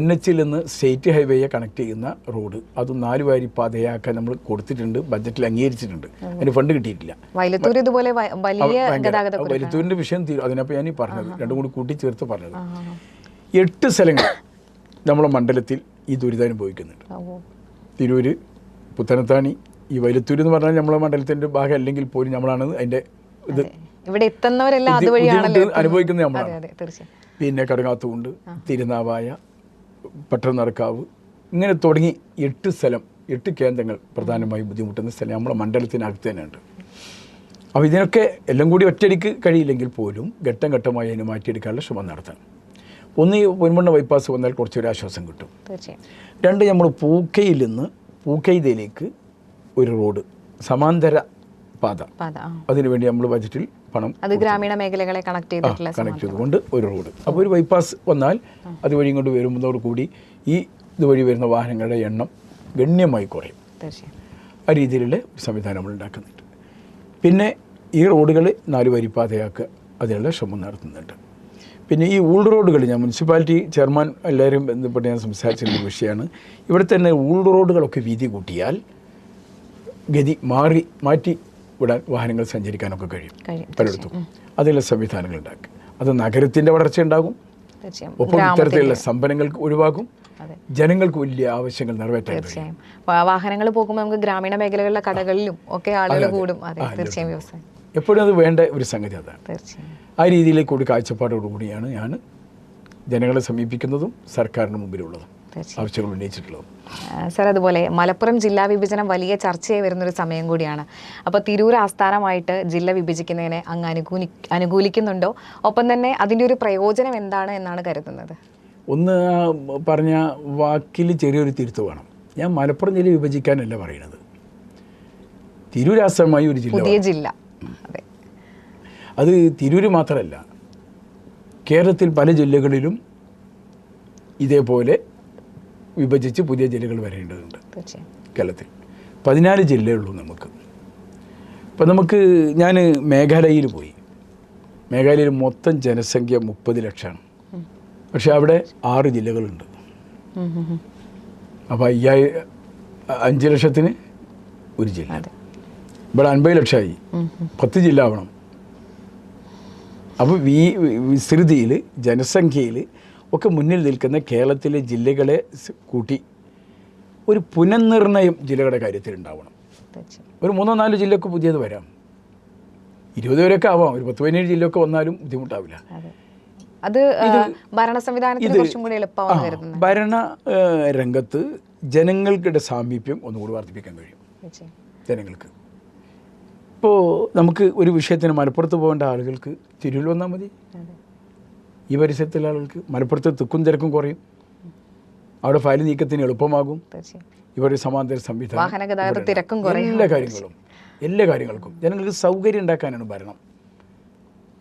NHൽ നിന്ന് സ്റ്റേറ്റ് ഹൈവേയെ കണക്ട് ചെയ്യുന്ന റോഡ്, അതും 4 വരിപ്പാതയാക്കാൻ നമ്മൾ കൊടുത്തിട്ടുണ്ട്, ബഡ്ജറ്റിൽ അംഗീകരിച്ചിട്ടുണ്ട്. അതിന് ഫണ്ട് കിട്ടിയിട്ടില്ല. വൈലത്തൂരിൻ്റെ വിഷയം അതിനപ്പോൾ ഞാൻ പറഞ്ഞത് 2 കൂടി കൂട്ടിച്ചേർത്ത് പറഞ്ഞത്. 8 സ്ഥലങ്ങൾ നമ്മുടെ മണ്ഡലത്തിൽ ഈ ദുരിതം അനുഭവിക്കുന്നുണ്ട്. തിരൂര്, പുത്തനത്താണി, ഈ വൈലത്തൂർ എന്ന് പറഞ്ഞാൽ നമ്മളെ മണ്ഡലത്തിൻ്റെ ഭാഗം അല്ലെങ്കിൽ പോലും നമ്മളാണ് അതിൻ്റെ ഇത് ഇവിടെ എത്തുന്നവരെല്ലാം അനുഭവിക്കുന്നത് നമ്മളാണ്. പിന്നെ കടങ്ങാത്തുകൊണ്ട്, തിരുനാവായ, പട്ടണനടക്കാവ്, ഇങ്ങനെ തുടങ്ങി 8 സ്ഥലം, 8 കേന്ദ്രങ്ങൾ പ്രധാനമായും ബുദ്ധിമുട്ടുന്ന സ്ഥലം നമ്മുടെ മണ്ഡലത്തിനകത്ത് തന്നെയുണ്ട്. അപ്പോൾ ഇതിനൊക്കെ എല്ലാം കൂടി ഒറ്റയടിക്ക് കഴിയില്ലെങ്കിൽ പോലും ഘട്ടം ഘട്ടമായി അതിനെ മാറ്റിയെടുക്കാനുള്ള ശ്രമം നടത്തണം. 1, ഈ പൊന്മണ്ണ ബൈപ്പാസ് വന്നാൽ കുറച്ചൊരു ആശ്വാസം കിട്ടും. 2, നമ്മൾ പൂക്കയിൽ നിന്ന് പൂക്കൈതയിലേക്ക് ഒരു റോഡ്, സമാന്തര പാത, അതിനുവേണ്ടി നമ്മൾ ബജറ്റിൽ പണം ഗ്രാമീണ മേഖലകളെ കണക്ട് ചെയ്തുകൊണ്ട് ഒരു റോഡ്. അപ്പോൾ ഒരു ബൈപ്പാസ് വന്നാൽ അതുവഴി ഇങ്ങോട്ട് വരുന്നതോടുകൂടി ഈ ഇതുവഴി വരുന്ന വാഹനങ്ങളുടെ എണ്ണം ഗണ്യമായി കുറയും. ആ രീതിയിലുള്ള സംവിധാനം നമ്മൾ ഉണ്ടാക്കുന്നുണ്ട്. പിന്നെ ഈ റോഡുകൾ 4 വരിപ്പാതയാക്കുക, അതിനുള്ള ശ്രമം നടത്തുന്നുണ്ട്. പിന്നെ ഈ ഊൾഡ് റോഡുകൾ, ഞാൻ മുനിസിപ്പാലിറ്റി ചെയർമാൻ എല്ലാവരും ബന്ധപ്പെട്ട് ഞാൻ സംസാരിച്ചിരുന്ന വിഷയമാണ്. ഇവിടെ തന്നെ ഊൾഡ് റോഡുകളൊക്കെ വീതി കൂട്ടിയാൽ ഗതി മാറ്റി വിടാൻ വാഹനങ്ങൾ സഞ്ചരിക്കാനൊക്കെ കഴിയും പലയിടത്തും. അതിനുള്ള സംവിധാനങ്ങൾ ഉണ്ടാക്കുക. അത് നഗരത്തിൻ്റെ വളർച്ച ഉണ്ടാകും, ഒപ്പം ഇത്തരത്തിലുള്ള സ്തംഭനങ്ങൾക്ക് ഒഴിവാക്കും, ജനങ്ങൾക്ക് വലിയ ആവശ്യങ്ങൾ നിറവേറ്റാൻ കഴിയും. വാഹനങ്ങൾ പോകുമ്പോൾ നമുക്ക് ഗ്രാമീണ മേഖലകളിലെ കടകളിലും ഒക്കെ ആളുകൾ കൂടും. തീർച്ചയായും വ്യവസായം എപ്പോഴും അത് വേണ്ട ഒരു സംഗതി അതാണ്. ആ രീതിയിലേക്ക് കൂടി കാഴ്ചപ്പാടോടുകൂടിയാണ് ഞാൻ ജനങ്ങളെ സമീപിക്കുന്നതും സർക്കാരിന് മുമ്പിലുള്ളതും ആവശ്യങ്ങൾ ഉന്നയിച്ചിട്ടുള്ളതും. സർ, അതുപോലെ മലപ്പുറം ജില്ലാ വിഭജനം വലിയ ചർച്ചയായി വരുന്നൊരു സമയം കൂടിയാണ്. അപ്പോൾ തിരൂർ ആസ്ഥാനമായിട്ട് ജില്ല വിഭജിക്കുന്നതിനെ അങ്ങ് അനുകൂലിക്കുന്നുണ്ടോ? ഒപ്പം തന്നെ അതിൻ്റെ ഒരു പ്രയോജനം എന്താണ് എന്നാണ് കരുതുന്നത്? ഒന്ന് പറഞ്ഞ വാക്കിൽ ചെറിയൊരു തിരുത്ത് വേണം. ഞാൻ മലപ്പുറം ജില്ല വിഭജിക്കാനല്ല പറയുന്നത്, തിരൂർ ആസ്ഥാനമായി ഒരു ജില്ല, പുതിയ ജില്ല. അതെ, അത് തിരൂർ മാത്രമല്ല, കേരളത്തിൽ പല ജില്ലകളിലും ഇതേപോലെ വിഭജിച്ച് പുതിയ ജില്ലകൾ വരേണ്ടതുണ്ട്. കേരളത്തിൽ 14 ജില്ലയുള്ളൂ നമുക്ക്. ഇപ്പം ഞാൻ മേഘാലയയിൽ പോയി. മേഘാലയയിൽ മൊത്തം ജനസംഖ്യ 30 ലക്ഷമാണ്. പക്ഷെ അവിടെ 6 ജില്ലകളുണ്ട്. അപ്പോൾ 5 ലക്ഷത്തിന് ഒരു ജില്ല. ഇവിടെ 50 ലക്ഷമായി, 10 ജില്ല ആവണം. അപ്പോൾ വിസ്തൃതിയിൽ ജനസംഖ്യയിൽ ഒക്കെ മുന്നിൽ നിൽക്കുന്ന കേരളത്തിലെ ജില്ലകളെ കൂട്ടി ഒരു പുനർനിർണയം ജില്ലകളുടെ കാര്യത്തിൽ ഉണ്ടാവണം. ഒരു 3-4 ജില്ലയൊക്കെ പുതിയത് വരാം, 20 വരെയൊക്കെ ആവാം, ഒരു 10-17 ജില്ലയൊക്കെ വന്നാലും ബുദ്ധിമുട്ടാവില്ല. അത് ഭരണ സംവിധാനത്തിന് കുറച്ചും കൂടി എളുപ്പമാണ്. ഭരണ രംഗത്ത് ജനങ്ങൾക്കിടെ സാമീപ്യം ഒന്നുകൂടി വർദ്ധിപ്പിക്കാൻ കഴിയും ജനങ്ങൾക്ക്. ഇപ്പോൾ നമുക്ക് ഒരു വിഷയത്തിന് മലപ്പുറത്ത് പോകേണ്ട ആളുകൾക്ക് തിരൂരിൽ വന്നാൽ മതി. ഈ പരിസരത്തുള്ള ആളുകൾക്ക് മലപ്പുറത്ത് തിക്കും തിരക്കും കുറയും, അവിടെ ഫയൽ നീക്കത്തിന് എളുപ്പമാകും. ഇവരുടെ സമാന്തര സംവിധാനം, എല്ലാ കാര്യങ്ങളും എല്ലാ കാര്യങ്ങൾക്കും. ജനങ്ങൾക്ക് സൗകര്യം ഉണ്ടാക്കാനാണ് ഭരണം.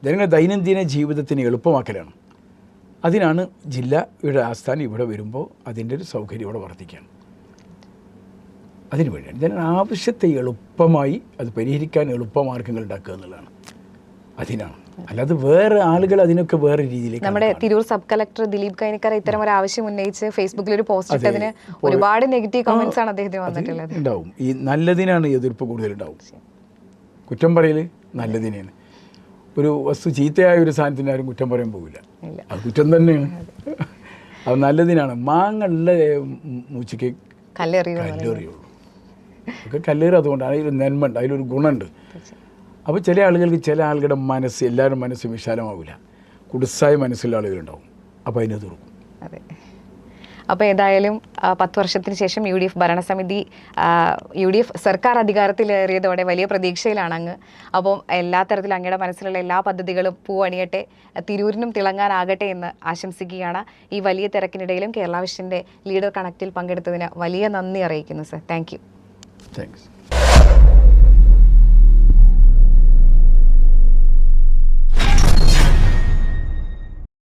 ജനങ്ങളുടെ ദൈനംദിന ജീവിതത്തിന് എളുപ്പമാക്കലാണ്. അതിനാണ് ജില്ലയുടെ ആസ്ഥാനം ഇവിടെ വരുമ്പോൾ അതിൻ്റെ ഒരു സൗകര്യം ഇവിടെ വർദ്ധിക്കുകയാണ്. അതിനു വേണ്ടിയാണ് ജനങ്ങളുടെ ആവശ്യത്തെ എളുപ്പമായി അത് പരിഹരിക്കാൻ എളുപ്പമാർഗ്ഗങ്ങൾ ഉണ്ടാക്കുക എന്നുള്ളതാണ്. അതിനാണ്, അല്ലാതെ വേറെ ആളുകൾ അതിനൊക്കെ വേറെ രീതിയിലേക്ക്. നമ്മുടെ തിരൂർ സബ് കളക്ടർ ദിലീപ് കൈനിക്കർ ഇത്തരം ഒരു ആവശ്യം ഉന്നയിച്ച് ഫേസ്ബുക്കിൽ ഒരു പോസ്റ്റ് ഇട്ടതിന് ഒരുപാട് നെഗറ്റീവ് കമന്റ്സ് ആണ് അദ്ദേഹത്തിന് വന്നിട്ടുള്ളത്. ഉണ്ടാവും. ഈ നല്ലതിനാണ് എതിർപ്പ് കൂടുതലുണ്ടാവും. കുറ്റം പറയൽ നല്ലതിനാണ്. ഒരു വസ്തു ചീത്തയായ ഒരു സാധനത്തിന് ആരും കുറ്റം പറയാൻ പോകില്ല, അത് കുറ്റം തന്നെയാണ്. അത് നല്ലതിനാണ്. മാങ്ങുള്ള മൂച്ചയ്ക്ക് കല്ലേറിയുള്ളൂ. ഒക്കെ കല്ലേറ് അതുകൊണ്ടാണ്. അതിലൊരു നന്മയുണ്ട്, അതിലൊരു ഗുണമുണ്ട്. അപ്പോൾ ചില ആളുകളുടെ മനസ്സ്, എല്ലാവരും മനസ്സ് വിശാലമാവില്ല. കുടുസായ മനസ്സുള്ള ആളുകളുണ്ടാവും. അപ്പോൾ അതിനെ തീർക്കും. അതെ. അപ്പോൾ ഏതായാലും 10 വർഷത്തിന് ശേഷം UDF ഭരണസമിതി, UDF സർക്കാർ അധികാരത്തിലേറിയതോടെ വലിയ പ്രതീക്ഷയിലാണ് അങ്ങ്. അപ്പോൾ എല്ലാ തരത്തിലും അങ്ങയുടെ മനസ്സിലുള്ള എല്ലാ പദ്ധതികളും പൂവണിയട്ടെ, തിരൂരിനും തിളങ്ങാനാകട്ടെ എന്ന് ആശംസിക്കുകയാണ്. ഈ വലിയ തിരക്കിനിടയിലും കേരള വിഷൻ്റെ ലീഡർ കണക്റ്റിൽ പങ്കെടുത്തതിന് വലിയ നന്ദി അറിയിക്കുന്നു സർ. Thank you. താങ്ക്സ്.